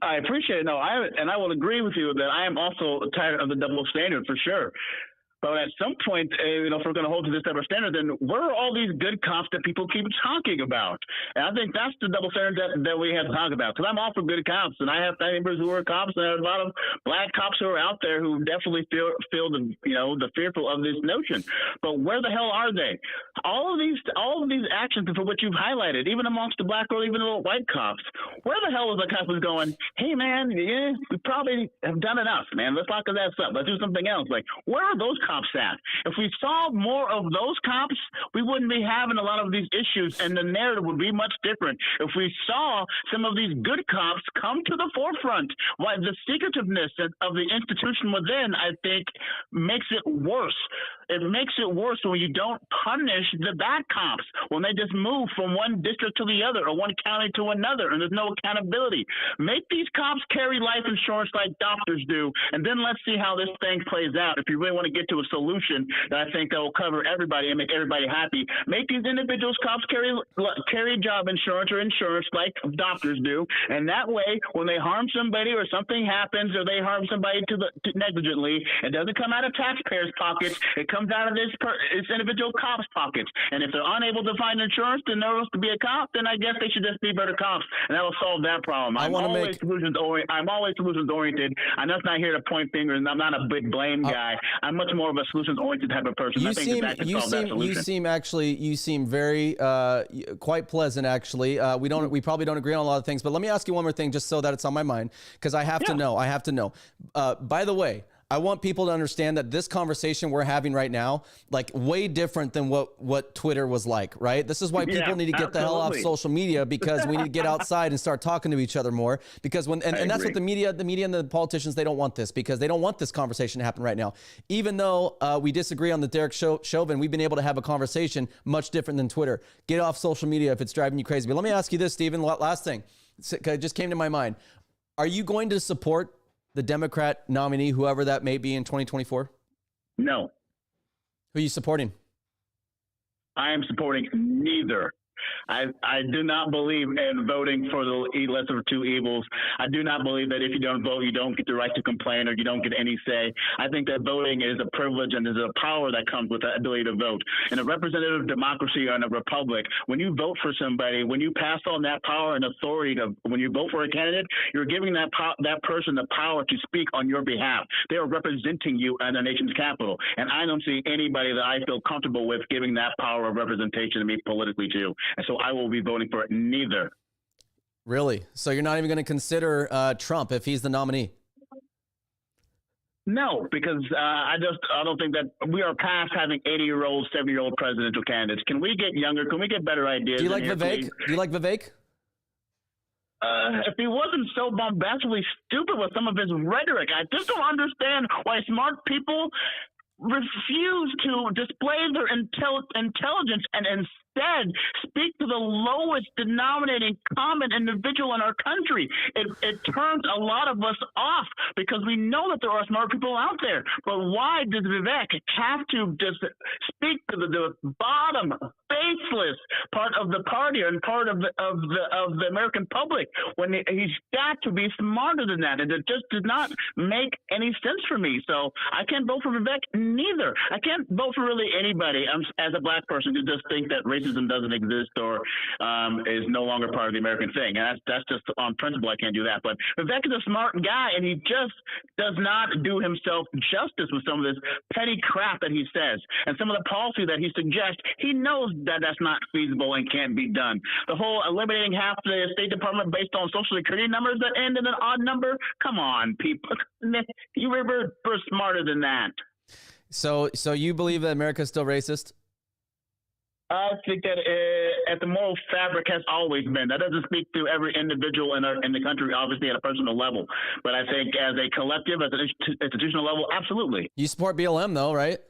I appreciate it. No, I will agree with you that I am also tired of the double standard for sure. But at some point, if we're going to hold to this double standard, then where are all these good cops that people keep talking about? And I think that's the double standard that we have to talk about. Because I'm all for good cops, and I have family members who are cops, and there are a lot of black cops who are out there who definitely feel the fearful of this notion. But where the hell are they? All of these actions for what you've highlighted, even amongst the black or even the white cops, where the hell was the cop who's going, hey man, yeah, we probably have done enough, man. Let's lock his ass up. Let's do something else. Like, where are those cops at? If we saw more of those cops, we wouldn't be having a lot of these issues, and the narrative would be much different. If we saw some of these good cops come to the forefront, why the secretiveness of the institution within, I think, makes it worse. It makes it worse when you don't punish the bad cops, when they just move from one district to the other or one county to another, and there's no accountability. Make these cops carry life insurance like doctors do, and then let's see how this thing plays out. If you really want to get to to a solution that I think that will cover everybody and make everybody happy. Make these individuals, cops, carry job insurance or insurance like doctors do, and that way, when they harm somebody or something happens or they harm somebody negligently, it doesn't come out of taxpayers' pockets. It comes out of this individual cop's pockets. And if they're unable to find insurance to know to be a cop, then I guess they should just be better cops, and that will solve that problem. I'm always solutions oriented. I'm just not here to point fingers, and I'm not a big blame guy. I'm much more of a solutions oriented type of person. I think that can solve that solution. You seem very quite pleasant. Actually, we probably don't agree on a lot of things, but let me ask you one more thing, just so that it's on my mind, because I have to know. By the way, I want people to understand that this conversation we're having right now, like, way different than what Twitter was like, right? This is why people need to get the hell off social media, because we need to get outside and start talking to each other more, because and that's what the media and the politicians, they don't want this, because they don't want this conversation to happen right now. Even though we disagree on the Derek Chauvin, we've been able to have a conversation much different than Twitter. Get off social media if it's driving you crazy. But let me ask you this, Stephen, last thing. It just came to my mind. Are you going to support the Democrat nominee, whoever that may be, in 2024? No. Who are you supporting? I am supporting neither. I do not believe in voting for the lesser of two evils. I do not believe that if you don't vote, you don't get the right to complain or you don't get any say. I think that voting is a privilege and is a power that comes with the ability to vote. In a representative democracy or in a republic, when you vote for somebody, when you pass on that power and authority when you vote for a candidate, you're giving that person the power to speak on your behalf. They are representing you in the nation's capital. And I don't see anybody that I feel comfortable with giving that power of representation to me politically too. And so I will be voting for it neither. Really? So you're not even going to consider Trump if he's the nominee? No, because I don't think that we are past having 80-year-old, 70-year-old presidential candidates. Can we get younger? Can we get better ideas? Do you like Vivek? Please? Do you like Vivek? If he wasn't so bombastically stupid with some of his rhetoric, I just don't understand why smart people refuse to display their intelligence and instead speak to the lowest denominating common individual in our country. It turns a lot of us off because we know that there are smart people out there. But why does Vivek have to just speak to the bottom, faceless part of the party and part of the American public when he's got to be smarter than that? And it just did not make any sense for me. So I can't vote for Vivek neither. I can't vote for really anybody as a black person who just think that racism doesn't exist or is no longer part of the American thing. And that's just on principle. I can't do that. But Vivek is a smart guy, and he just does not do himself justice with some of this petty crap that he says and some of the policy that he suggests. He knows that that's not feasible and can't be done. The whole eliminating half the State Department based on Social Security numbers that end in an odd number. Come on, people. You were smarter than that. So you believe that America is still racist? I think that at the moral fabric has always been. That doesn't speak to every individual in the country, obviously, at a personal level. But I think as a collective, at an institutional level, absolutely. You support BLM, though, right?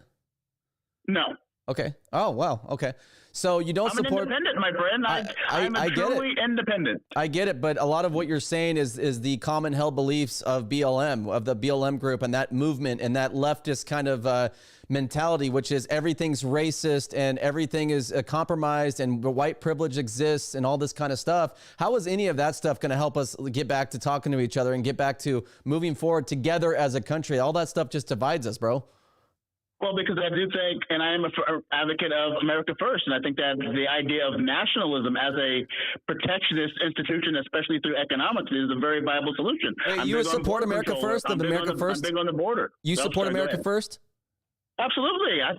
No. Okay. Oh, wow. Okay. So you don't support... I'm independent, my friend. I'm truly independent. I get it, but a lot of what you're saying is the common held beliefs of BLM, of the BLM group, and that movement, and that leftist kind of mentality, which is everything's racist and everything is compromised and white privilege exists and all this kind of stuff. How is any of that stuff going to help us get back to talking to each other and get back to moving forward together as a country? All that stuff just divides us, bro. Well, because I do think, and I am an advocate of America First, and I think that the idea of nationalism as a protectionist institution, especially through economics, is a very viable solution. Wait, you support America First? I'm big on the border. You support America First? Absolutely. I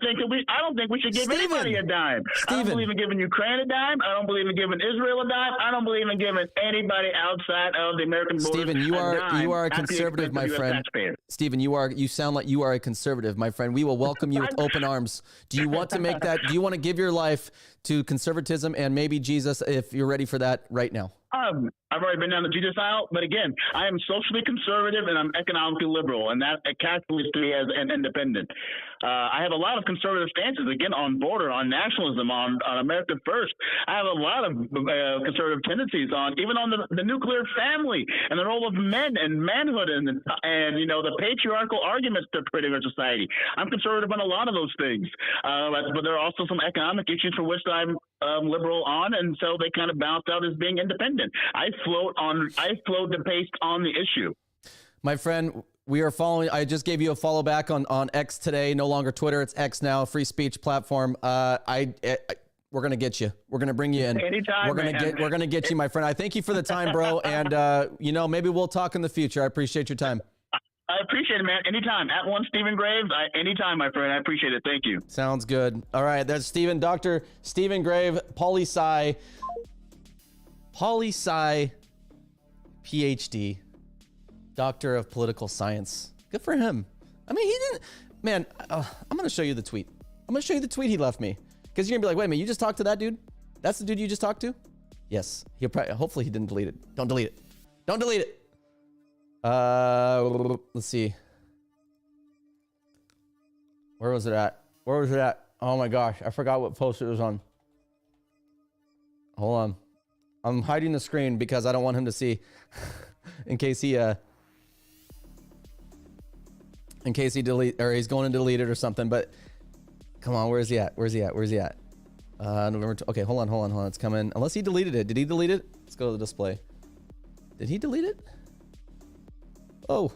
don't think we should give anybody a dime. I don't believe in giving Ukraine a dime. I don't believe in giving Israel a dime. I don't believe in giving anybody outside of the American border. Stephen, you are a conservative, my friend. Stephen, you sound like you are a conservative, my friend. We will welcome you with open arms. Do you want to make that? Do you want to give your life to conservatism and maybe Jesus if you're ready for that right now? I've already been down the Jesus aisle, but again, I am socially conservative and I'm economically liberal, and that calculates to me as an independent. I have a lot of conservative stances, again, on border, on nationalism, on America First. I have a lot of conservative tendencies even on the nuclear family and the role of men and manhood and the patriarchal arguments to creating our society. I'm conservative on a lot of those things, but there are also some economic issues for which I'm liberal on, and so they kind of balance out as being independent. I float based on the issue. My friend, we are following. I just gave you a follow back on X today, no longer Twitter. It's X now, free speech platform. We're gonna get you. We're gonna bring you in. Anytime, we're gonna get you, my friend. I thank you for the time, bro. And maybe we'll talk in the future. I appreciate your time. I appreciate it, man. Anytime. @ Stephen Graves. Anytime, my friend. I appreciate it. Thank you. Sounds good. All right, that's Dr. Stephen Grave, poli-sci, PhD, Doctor of Political Science. Good for him. I mean, he didn't. Man, I'm gonna show you the tweet. I'm gonna show you the tweet he left me, because you're gonna be like, wait a minute, you just talked to that dude? That's the dude you just talked to? Yes. Hopefully he didn't delete it. Don't delete it. Don't delete it. Let's see. Where was it at? Oh my gosh, I forgot what post it was on. Hold on. I'm hiding the screen because I don't want him to see in case he delete, or he's going to delete it or something. But come on, where is he at? November. Okay, hold on. It's coming. Unless he deleted it. Did he delete it? Let's go to the display. Did he delete it? Oh,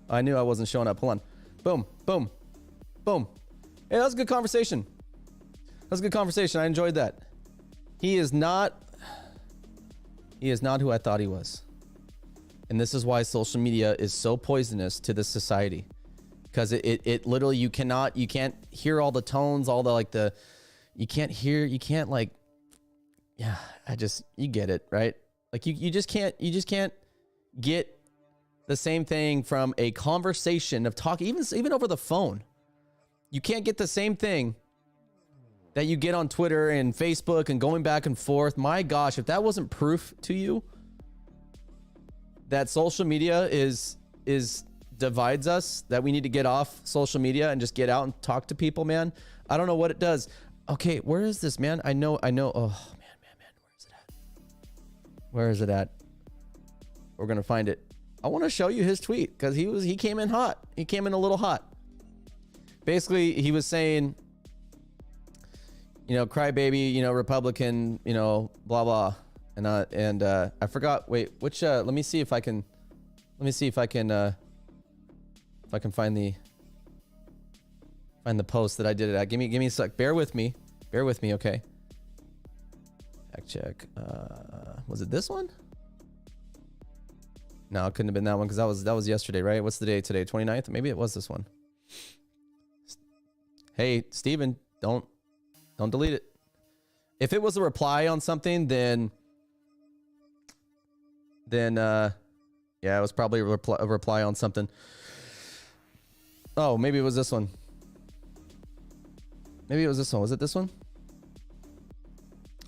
I knew I wasn't showing up. Hold on. Boom. Hey, that was a good conversation. I enjoyed that. He is not who I thought he was. And this is why social media is so poisonous to this society. Because it literally, you can't hear all the tones, you get it, right? Like you just can't get the same thing from a conversation of talk, even over the phone. You can't get the same thing that you get on Twitter and Facebook and going back and forth. My gosh, if that wasn't proof to you that social media divides us, that we need to get off social media and just get out and talk to people, man, I don't know what it does. Okay, where is this, man? I know. Oh, man, where is it at? We're going to find it. I want to show you his tweet because he came in hot. He came in a little hot. Basically, he was saying, crybaby, Republican, blah blah, and I forgot. Wait, which? Let me see if I can find the post that I did it at. Give me a sec. Bear with me. Okay. Fact check. Was it this one? No, it couldn't have been that one because that was yesterday, right? What's the date today? 29th? Maybe it was this one. Hey, Steven, don't delete it. If it was a reply on something, then yeah, it was probably a reply on something. Oh, maybe it was this one. Was it this one?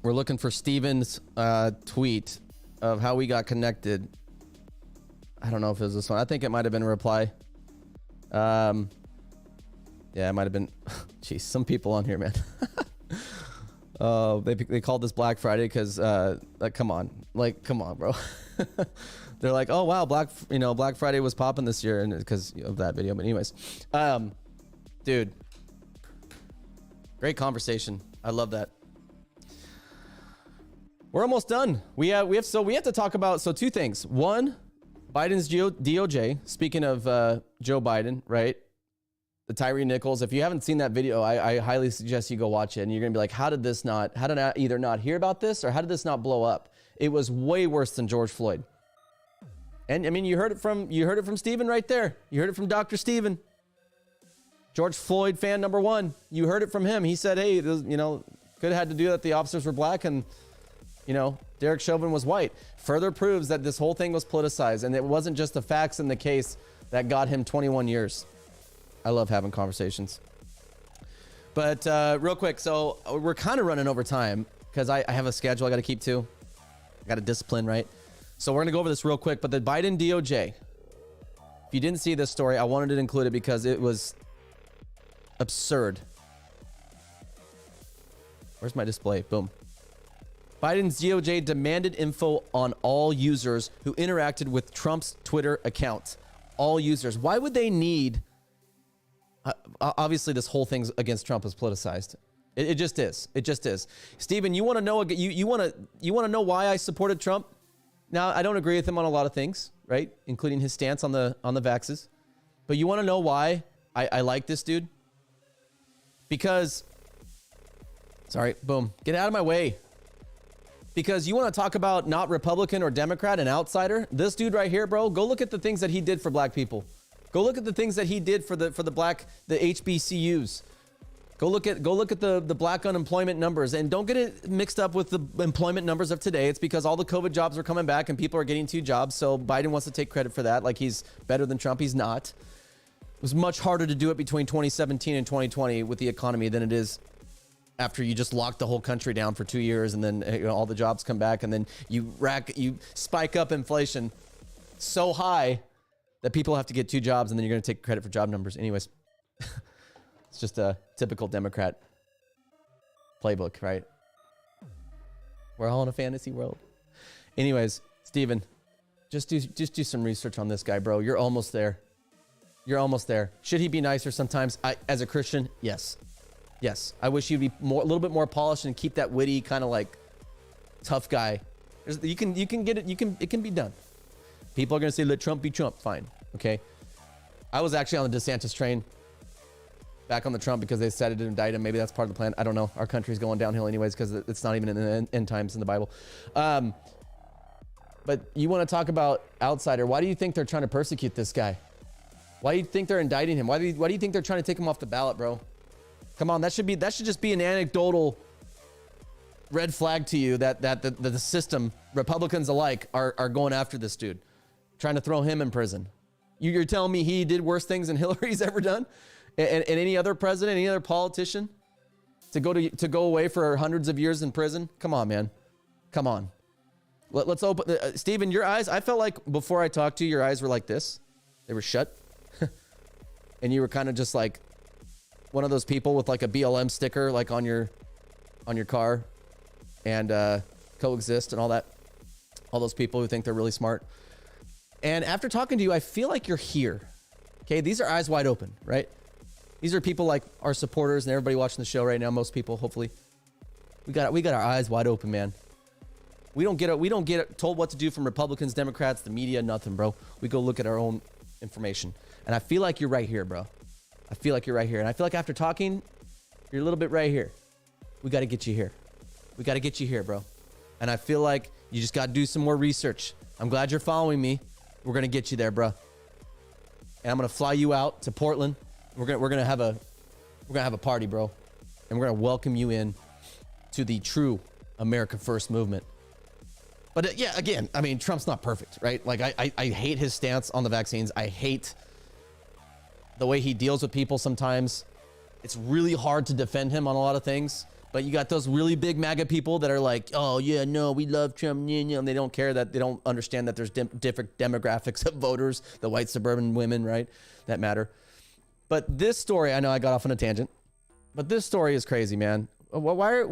We're looking for Steven's tweet of how we got connected. I don't know if it was this one. I think it might have been a reply. Yeah, it might have been. Jeez, some people on here, man. They called this Black Friday because come on, bro. They're like, oh wow, Black Friday was popping this year, and because of that video. But anyways, dude, great conversation. I love that. We're almost done. We have to talk about two things. One, Biden's DOJ. Speaking of Joe Biden, right? The Tyree Nichols. If you haven't seen that video, I highly suggest you go watch it. And you're gonna be like, how did I either not hear about this, or how did this not blow up? It was way worse than George Floyd. And I mean, you heard it from Steven right there. You heard it from Dr. Steven. George Floyd fan number one. You heard it from him. He said, hey, could have had to do that. The officers were black and, Derek Chauvin was white. Further proves that this whole thing was politicized, and it wasn't just the facts in the case that got him 21 years. I love having conversations. But real quick, so we're kind of running over time because I have a schedule I got to keep to. Got to discipline, right? So we're going to go over this real quick. But the Biden DOJ, if you didn't see this story, I wanted to include it because it was absurd. Where's my display? Boom. Biden's DOJ demanded info on all users who interacted with Trump's Twitter account. All users. Why would they need... obviously, this whole thing against Trump is politicized. It just is. It just is. Steven, you want to know you want to know why I supported Trump? Now, I don't agree with him on a lot of things, right? Including his stance on the vaxes. But you want to know why I like this dude? Because... Sorry, boom. Get out of my way. Because you want to talk about not Republican or Democrat, an outsider. This dude right here, bro, go look at the things that he did for black people. Go look at the things that he did for the HBCUs. Go look at the black unemployment numbers, and don't get it mixed up with the employment numbers of today. It's because all the COVID jobs are coming back and people are getting 2 jobs. So Biden wants to take credit for that. Like he's better than Trump. He's not. It was much harder to do it between 2017 and 2020 with the economy than it is after you just lock the whole country down for 2 years and then all the jobs come back and then you spike up inflation so high that people have to get 2 jobs and then you're going to take credit for job numbers. Anyways, it's just a typical Democrat playbook, right? We're all in a fantasy world. Anyways, Steven, just do some research on this guy, bro. You're almost there. You're almost there. Should he be nicer sometimes? As a Christian, yes. Yes, I wish he'd be a little bit more polished and keep that witty kind of like tough guy. You can get it. It can be done. People are gonna say let Trump be Trump. Fine, okay. I was actually on the DeSantis train, back on the Trump because they decided to indict him. Maybe that's part of the plan. I don't know. Our country's going downhill anyways because it's not even in the end times in the Bible. But you want to talk about outsider? Why do you think they're trying to persecute this guy? Why do you think they're indicting him? Why do you think they're trying to take him off the ballot, bro? Come on, that should just be an anecdotal red flag to you that the system, Republicans alike, are going after this dude, trying to throw him in prison. You're telling me he did worse things than Hillary's ever done, and any other president, any other politician, to go away for hundreds of years in prison? Come on, man, come on. Let's open. Steven, your eyes. I felt like before I talked to you, your eyes were like this. They were shut, and you were kind of just like one of those people with like a BLM sticker like on your car and coexist and all that. All those people who think they're really smart. And after talking to you, I feel like you're here. Okay, these are eyes wide open, right? These are people like our supporters and everybody watching the show right now, most people, hopefully. We got our eyes wide open, man. We don't get told what to do from Republicans, Democrats, the media, nothing, bro. We go look at our own information. And I feel like you're right here, bro. I feel like you're right here. And I feel like after talking, you're a little bit right here. We got to get you here. We got to get you here, bro. And I feel like you just got to do some more research. I'm glad you're following me. We're going to get you there, bro. And I'm going to fly you out to Portland. We're going to have a party, bro. And we're going to welcome you in to the true America First movement. But yeah, again, I mean, Trump's not perfect, right? Like I hate his stance on the vaccines. I hate the way he deals with people sometimes. It's really hard to defend him on a lot of things. But you got those really big MAGA people that are like, oh, yeah, no, we love Trump. And they don't care that they don't understand that there's different demographics of voters, the white suburban women, right, that matter. But this story, I know I got off on a tangent, but this story is crazy, man. Why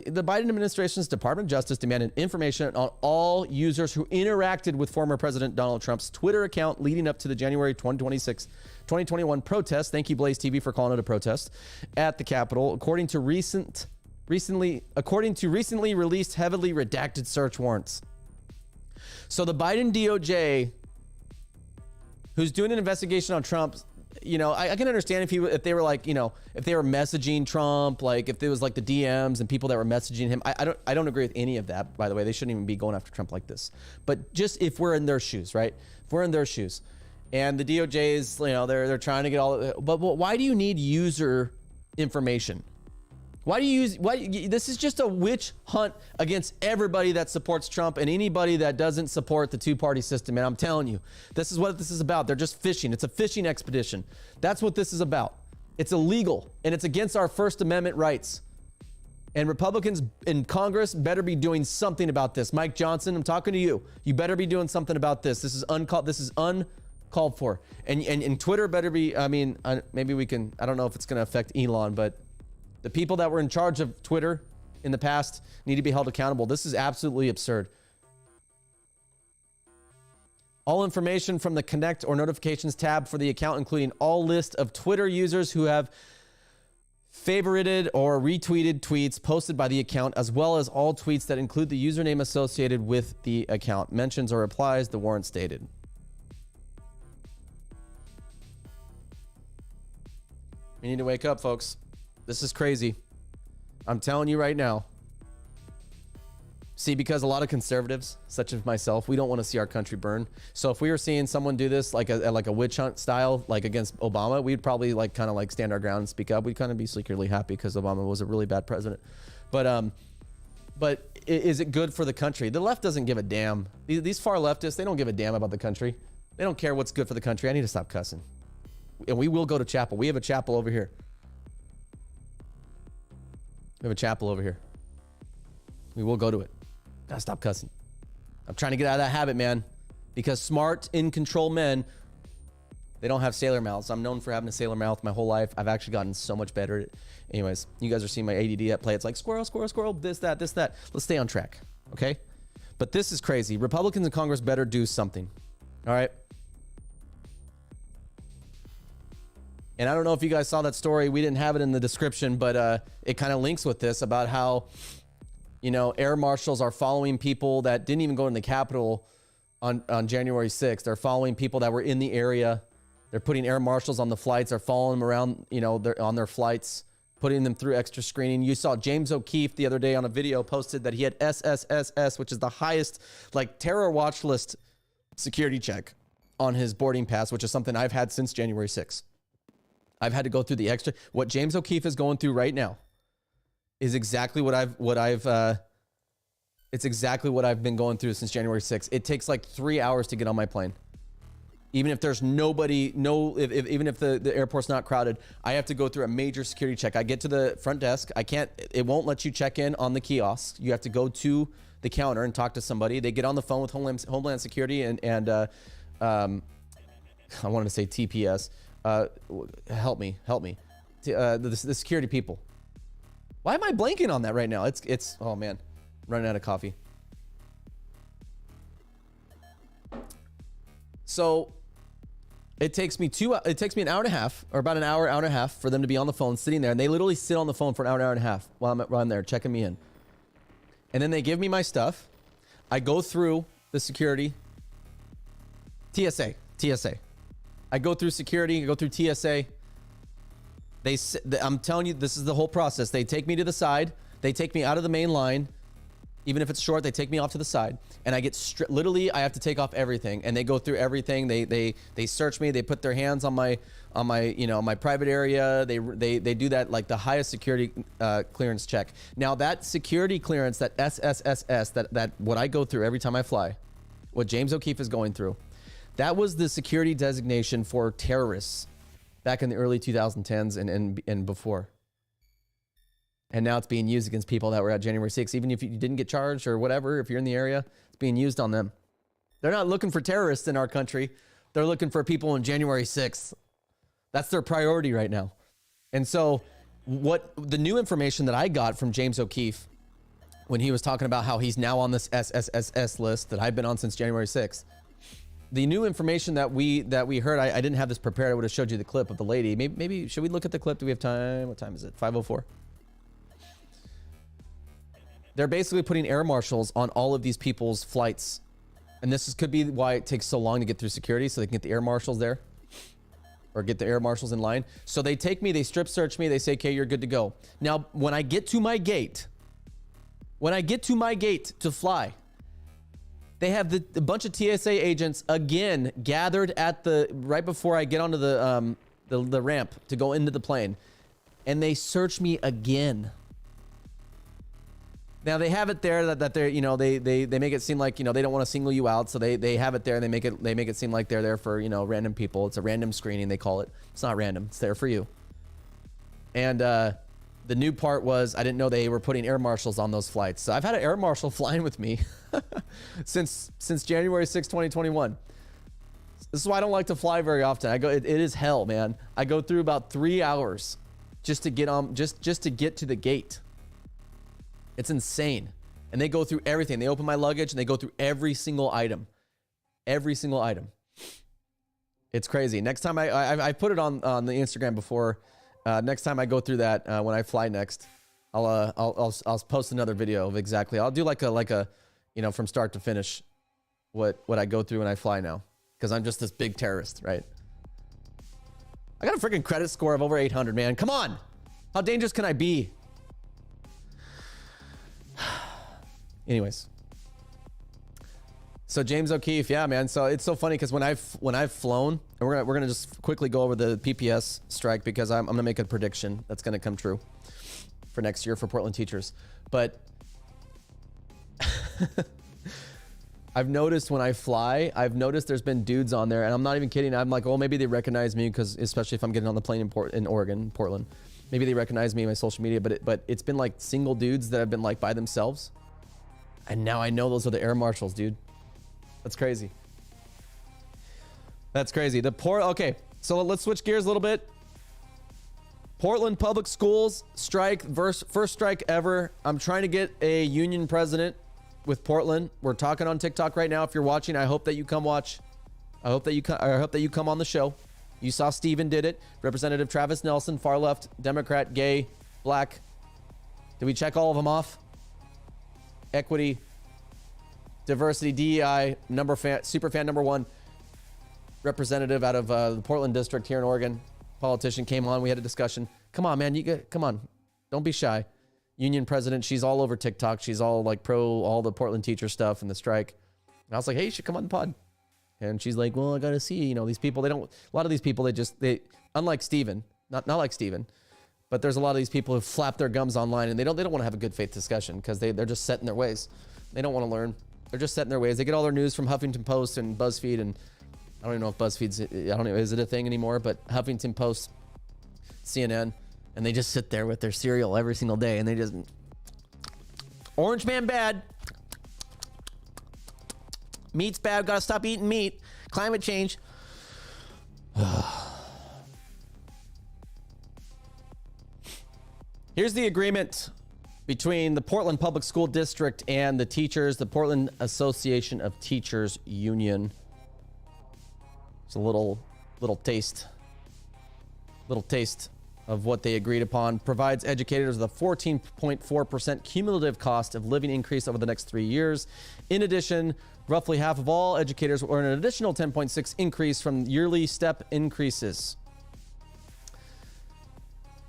the Biden administration's Department of Justice demanded information on all users who interacted with former President Donald Trump's Twitter account leading up to the January 2021 protest. Thank you, Blaze TV, for calling it a protest at the Capitol. According to recently released heavily redacted search warrants. So the Biden DOJ, who's doing an investigation on Trump, you know, I can understand if they were like, you know, if they were messaging Trump, like if there was like the DMs and people that were messaging him. I don't agree with any of that, by the way. They shouldn't even be going after Trump like this. But just if we're in their shoes, right? If we're in their shoes, and the DOJ is, you know, they're trying to get all. But why do you need user information? This is just a witch hunt against everybody that supports Trump and anybody that doesn't support the two-party system. And I'm telling you, this is what this is about. They're just fishing. It's a fishing expedition. That's what this is about. It's illegal and it's against our First Amendment rights. And Republicans in Congress better be doing something about this. Mike Johnson, I'm talking to you. You better be doing something about this. This is uncalled for. And Twitter better be, I mean, maybe we can, I don't know if it's going to affect Elon, but the people that were in charge of Twitter in the past need to be held accountable. This is absolutely absurd. All information from the Connect or Notifications tab for the account, including all list of Twitter users who have favorited or retweeted tweets posted by the account, as well as all tweets that include the username associated with the account. Mentions or replies, the warrant stated. We need to wake up, folks. This is crazy. I'm telling you right now. See, because a lot of conservatives, such as myself, we don't want to see our country burn. So if we were seeing someone do this like a witch hunt style, like against Obama, we'd probably like kind of like stand our ground and speak up. We'd kind of be secretly happy because Obama was a really bad president. But is it good for the country? The left doesn't give a damn. These far leftists, they don't give a damn about the country. They don't care what's good for the country. I need to stop cussing. And we will go to chapel. We have a chapel over here. We have a chapel over here. We will go to it. Gotta stop cussing. I'm trying to get out of that habit, man. Because smart, in control men, they don't have sailor mouths. I'm known for having a sailor mouth my whole life. I've actually gotten so much better at it. Anyways, you guys are seeing my ADD at play. It's like squirrel, squirrel, squirrel, this, that. Let's stay on track, okay? But this is crazy. Republicans in Congress better do something, all right? And I don't know if you guys saw that story. We didn't have it in the description, but it kind of links with this about how, you know, air marshals are following people that didn't even go in the Capitol on January 6th. They're following people that were in the area. They're putting air marshals on the flights. They're following them around, you know, they're on their flights, putting them through extra screening. You saw James O'Keefe the other day on a video posted that he had SSSS, which is the highest, like, terror watch list security check on his boarding pass, which is something I've had since January 6th. I've had to go through the extra. What James O'Keefe is going through right now is exactly it's exactly what I've been going through since January 6th. It takes like 3 hours to get on my plane. Even if there's nobody, even if the airport's not crowded, I have to go through a major security check. I get to the front desk. It won't let you check in on the kiosk. You have to go to the counter and talk to somebody. They get on the phone with Homeland Security and I wanted to say TPS. Help me. The security people. Why am I blanking on that right now? It's oh man, running out of coffee. So it takes me an hour and a half, or about an hour and a half, for them to be on the phone sitting there, and they literally sit on the phone for an hour and a half while I'm there checking me in. And then they give me my stuff. I go through the security. TSA. I go through security, I go through TSA. I'm telling you, this is the whole process. They take me to the side. They take me out of the main line. Even if it's short, they take me off to the side. And I get literally, I have to take off everything. And they go through everything. They search me. They put their hands on my my private area. They do that, like the highest security clearance check. Now that security clearance, that SSSS, that what I go through every time I fly, what James O'Keefe is going through, that was the security designation for terrorists back in the early 2010s and before. And now it's being used against people that were at January 6th. Even if you didn't get charged or whatever, if you're in the area, it's being used on them. They're not looking for terrorists in our country. They're looking for people on January 6th. That's their priority right now. And so what the new information that I got from James O'Keefe when he was talking about how he's now on this SSSS list that I've been on since January 6th, the new information that we heard, I didn't have this prepared. I would have showed you the clip of the lady. Maybe should we look at the clip? Do we have time? What time is it? 5:04. They're basically putting air marshals on all of these people's flights. And could be why it takes so long to get through security, so they can get the air marshals there or get the air marshals in line. So they take me, they strip search me, they say, okay, you're good to go. Now, when I get to my gate to fly, they have a bunch of TSA agents again gathered at right before I get onto the ramp to go into the plane, and they search me again. Now they have it there that they're, they make it seem like, they don't want to single you out, so they have it there and they make it seem like they're there for, random people. It's a random screening, they call it. It's not random. It's there for you. And The new part was I didn't know they were putting air marshals on those flights. So I've had an air marshal flying with me since January 6, 2021. This is why I don't like to fly very often. It is hell, man. I go through about 3 hours just to get on, just to get to the gate. It's insane. And they go through everything. They open my luggage and they go through every single item. Every single item. It's crazy. Next time I put it on the Instagram before. Next time I go through that, when I fly next, I'll post another video of exactly. I'll do like a, you know, from start to finish, what I go through when I fly now, because I'm just this big terrorist, right? I got a freaking credit score of over 800, man. Come on, how dangerous can I be? Anyways, so James O'Keefe, yeah, man. So it's so funny because when I've flown, and we're gonna just quickly go over the PPS strike because I'm gonna make a prediction that's gonna come true for next year for Portland teachers. But I've noticed when I fly, there's been dudes on there, and I'm not even kidding. I'm like, oh, maybe they recognize me because, especially if I'm getting on the plane in Oregon, Portland, maybe they recognize me in my social media. But it's been like single dudes that have been like by themselves, and now I know those are the air marshals, dude. That's crazy. That's crazy. Okay, so let's switch gears a little bit. Portland Public Schools strike, first strike ever. I'm trying to get a union president with Portland. We're talking on TikTok right now. If you're watching, I hope that you come watch. I hope that you come on the show. You saw Steven did it. Representative Travis Nelson, far left, Democrat, gay, black. Did we check all of them off? Equity, diversity, DEI, super fan number one, representative out of the Portland district here in Oregon. Politician came on. We had a discussion. Come on, man. Come on. Don't be shy. Union president. She's all over TikTok. She's all like pro all the Portland teacher stuff and the strike. And I was like, hey, you should come on the pod. And she's like, well, I got to see, you know, these people, a lot of these people, they unlike Steven, not like Steven, but there's a lot of these people who flap their gums online and they don't want to have a good faith discussion because they're just set in their ways. They don't want to learn. They're just set in their ways. They get all their news from Huffington Post and BuzzFeed, and I don't even know if BuzzFeed's, I don't know, is it a thing anymore? But Huffington Post, CNN, and they just sit there with their cereal every single day, and they just, orange man bad, meat's bad, gotta stop eating meat, climate change. Here's the agreement between the Portland Public School District and the teachers, the Portland Association of Teachers Union. It's a little taste of what they agreed upon. Provides educators with a 14.4% cumulative cost of living increase over the next 3 years. In addition, roughly half of all educators will earn an additional 10.6 increase from yearly step increases.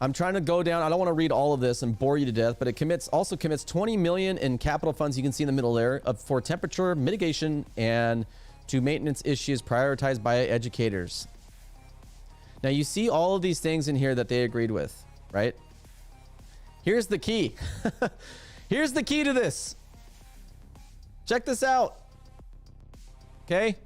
I'm trying to go down. I don't want to read all of this and bore you to death, but it also commits $20 million in capital funds. You can see in the middle there for temperature mitigation and to maintenance issues prioritized by educators. Now you see all of these things in here that they agreed with, right? Here's the key. Here's the key to this. Check this out. Okay.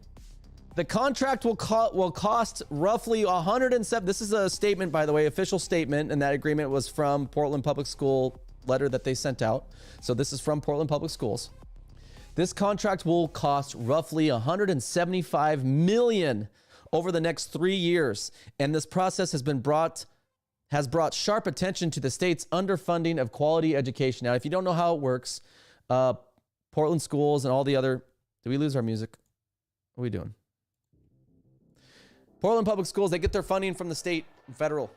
The contract will cost roughly 107. This is a statement, by the way, official statement, and that agreement was from Portland Public School letter that they sent out. So this is from Portland Public Schools. This contract will cost roughly $175 million over the next 3 years, and this process has brought sharp attention to the state's underfunding of quality education. Now, if you don't know how it works, Portland schools and all the other, did we lose our music? What are we doing? Portland Public Schools, they get their funding from the state and federal.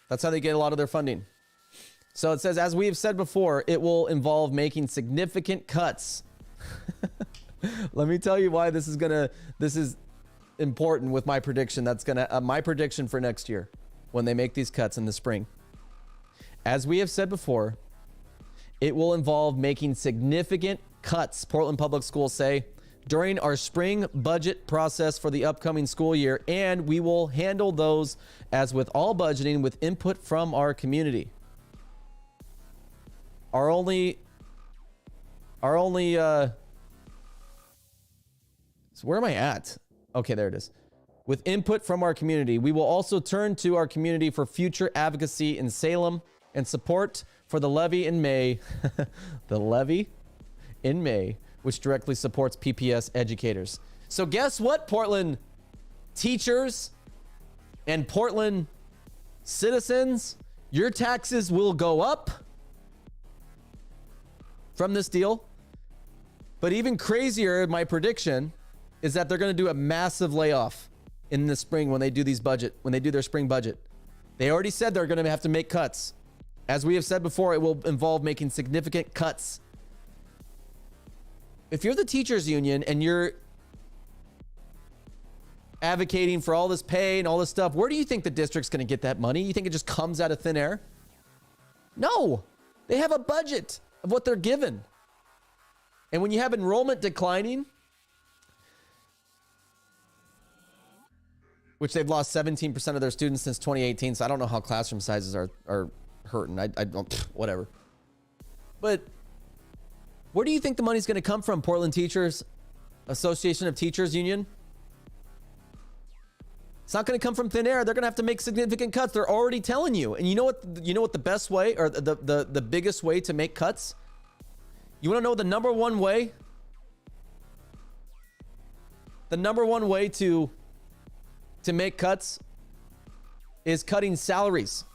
That's how they get a lot of their funding. So it says, as we have said before, it will involve making significant cuts. Let me tell you why this is important with my prediction. That's my prediction for next year when they make these cuts in the spring. As we have said before, it will involve making significant cuts, Portland Public Schools say, during our spring budget process for the upcoming school year, and we will handle those as with all budgeting with input from our community. Our only so where am I at? Okay, there it is. with input from our community. We will also turn to our community for future advocacy in Salem and support for the levy in May. The levy in May, which directly supports PPS educators. So guess what, Portland teachers and Portland citizens? Your taxes will go up from this deal. But even crazier, my prediction is that they're going to do a massive layoff in the spring when they do their spring budget. They already said they're going to have to make cuts. As we have said before, it will involve making significant cuts. If you're the teachers union and you're advocating for all this pay and all this stuff, where do you think the district's going to get that money? You think it just comes out of thin air? No, they have a budget of what they're given. And when you have enrollment declining, which they've lost 17% of their students since 2018, so I don't know how classroom sizes are hurting. I don't, whatever. But where do you think the money's going to come from, Portland Teachers Association of Teachers Union? It's not going to come from thin air. They're going to have to make significant cuts. They're already telling you. And you know what the best way, or the biggest way to make cuts? You want to know the number one way? The number one way to make cuts is cutting salaries.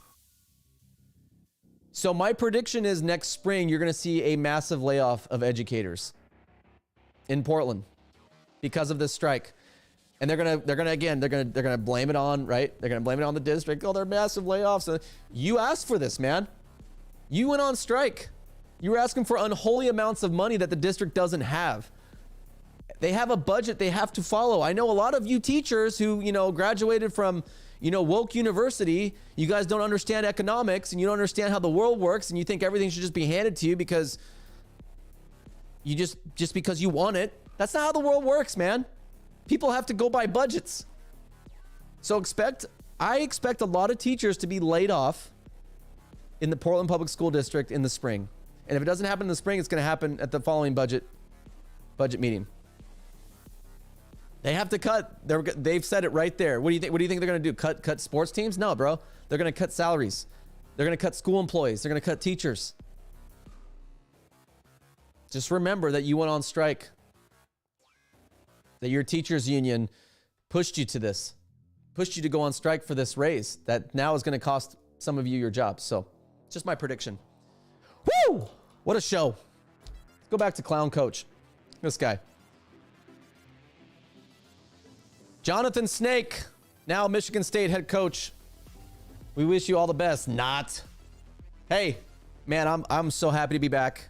So my prediction is next spring, you're going to see a massive layoff of educators in Portland because of this strike. And they're going to blame it on, right? They're going to blame it on the district. Oh, they're massive layoffs. You asked for this, man. You went on strike. You were asking for unholy amounts of money that the district doesn't have. They have a budget they have to follow. I know a lot of you teachers who, graduated from, woke university, you guys don't understand economics and you don't understand how the world works and you think everything should just be handed to you because you just because you want it. That's not how the world works, man. People have to go by budgets. So I expect a lot of teachers to be laid off in the Portland Public School District in the spring. And if it doesn't happen in the spring, it's going to happen at the following budget meeting. They have to cut. They've said it right there. What do you think they're going to do? Cut sports teams? No, bro. They're going to cut salaries. They're going to cut school employees. They're going to cut teachers. Just remember that you went on strike. That your teachers union pushed you to this. Pushed you to go on strike for this raise that now is going to cost some of you your jobs. So, just my prediction. Woo! What a show. Let's go back to Clown Coach. This guy. Jonathan Snake, now Michigan State head coach. We wish you all the best. Not. Hey, man, I'm so happy to be back.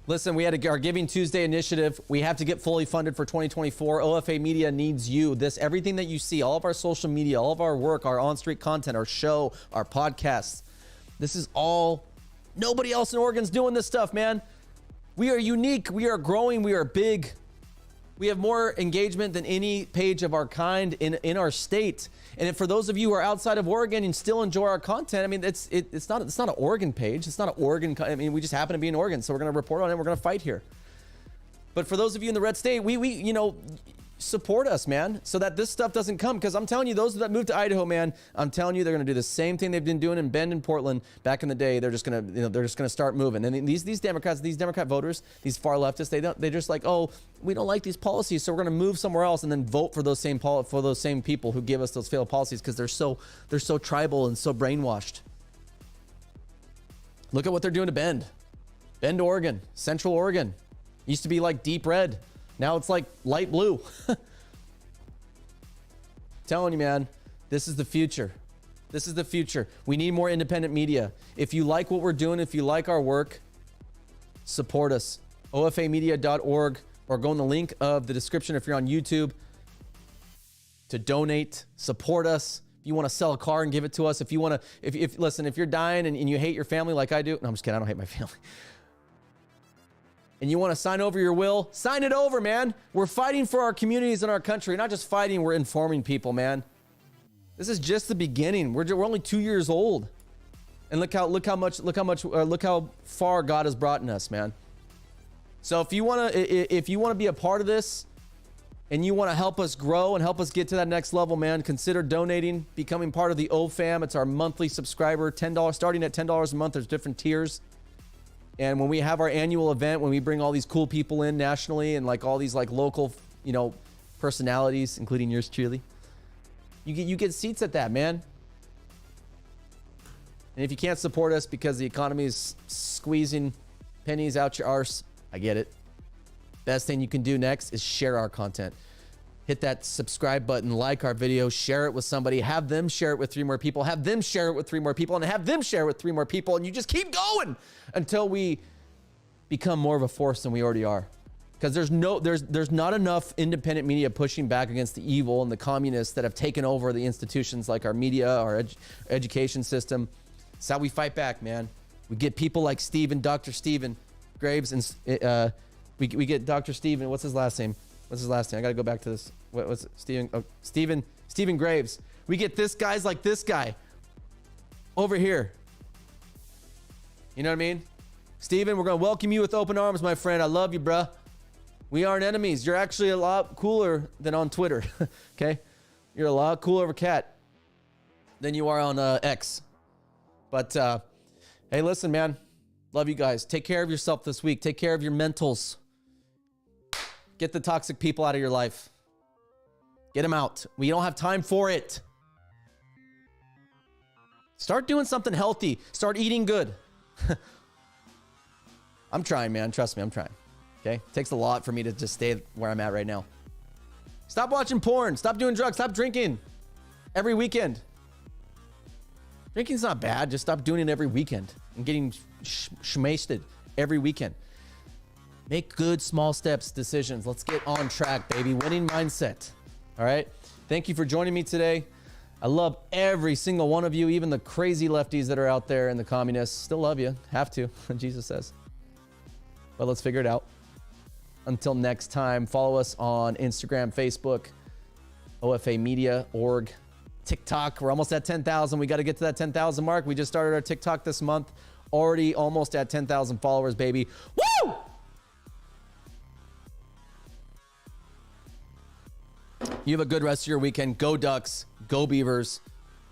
Listen, we had our Giving Tuesday initiative. We have to get fully funded for 2024. OFA Media needs you. Everything that you see, all of our social media, all of our work, our on-street content, our show, our podcasts. This is all, nobody else in Oregon's doing this stuff, man. We are unique. We are growing. We are big. We have more engagement than any page of our kind in our state. And for those of you who are outside of Oregon and still enjoy our content, I mean, it's not an Oregon page. It's not an Oregon. I mean, we just happen to be in Oregon, so we're going to report on it. We're going to fight here. But for those of you in the red state, we support us, man, so that this stuff doesn't come. Because I'm telling you, those that moved to Idaho, man, I'm telling you, they're going to do the same thing they've been doing in Bend and Portland back in the day. They're just going to, start moving. And these Democrats, these Democrat voters, these far leftists, they're just like, oh, we don't like these policies, so we're going to move somewhere else and then vote for those same people who give us those failed policies because they're so tribal and so brainwashed. Look at what they're doing to Bend, Oregon, Central Oregon. Used to be like deep red. Now it's like light blue. Telling you, man, this is the future. This is the future. We need more independent media. If you like what we're doing, if you like our work, support us. ofamedia.org or go in the link of the description if you're on YouTube to donate, support us. If you want to sell a car and give it to us, if you want to, listen, if you're dying and you hate your family like I do, no, I'm just kidding. I don't hate my family. And you want to sign over your will, sign it over, man. We're fighting for our communities and our country. Not just fighting, we're informing people, man. This is just the beginning. We're only 2 years old. And look how far God has brought us, man. So if you want to be a part of this, and you want to help us grow and help us get to that next level, man, consider donating, becoming part of the OFAM. It's our monthly subscriber, $10, starting at $10 a month. There's different tiers. And when we have our annual event, when we bring all these cool people in nationally and like all these like local, you know, personalities, including yours truly, you get seats at that, man. And if you can't support us because the economy is squeezing pennies out your arse, I get it. Best thing you can do next is share our content. Hit that subscribe button, like our video, share it with somebody, have them share it with 3 more people, have them share it with 3 more people, and have them share it with 3 more people, and you just keep going until we become more of a force than we already are. Because there's not enough independent media pushing back against the evil and the communists that have taken over the institutions like our media, our education system. It's how we fight back, man. We get people like Dr. Stephen Graves, and we get Dr. Stephen. What's his last name? I got to go back to this. What's it? Stephen Graves. We get guys like this guy over here. You know what I mean? Stephen, we're going to welcome you with open arms, my friend. I love you, bruh. We aren't enemies. You're actually a lot cooler than on Twitter. Okay? You're a lot cooler of a cat than you are on X. But, hey, listen, man. Love you guys. Take care of yourself this week. Take care of your mentals. Get the toxic people out of your life. Get them out. We don't have time for it. Start doing something healthy. Start eating good. I'm trying, man. Trust me, I'm trying. Okay? It takes a lot for me to just stay where I'm at right now. Stop watching porn. Stop doing drugs. Stop drinking every weekend. Drinking's not bad. Just stop doing it every weekend and getting schmasted every weekend. Make good small steps, decisions. Let's get on track, baby. Winning mindset. All right? Thank you for joining me today. I love every single one of you, even the crazy lefties that are out there and the communists. Still love you. Have to, Jesus says. But let's figure it out. Until next time, follow us on Instagram, Facebook, OFAmedia.org, TikTok. We're almost at 10,000. We got to get to that 10,000 mark. We just started our TikTok this month. Already almost at 10,000 followers, baby. Woo! You have a good rest of your weekend. Go Ducks. Go Beavers.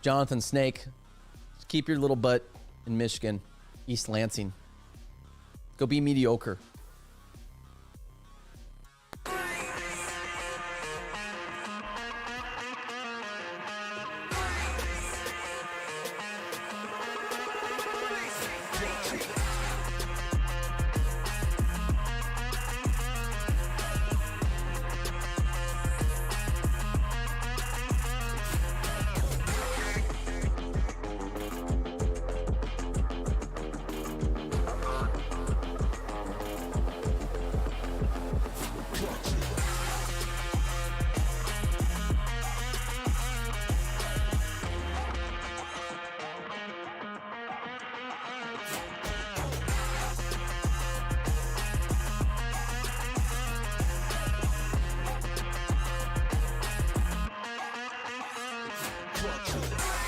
Jonathan Snake. Just keep your little butt in Michigan. East Lansing. Go be mediocre. Clutch.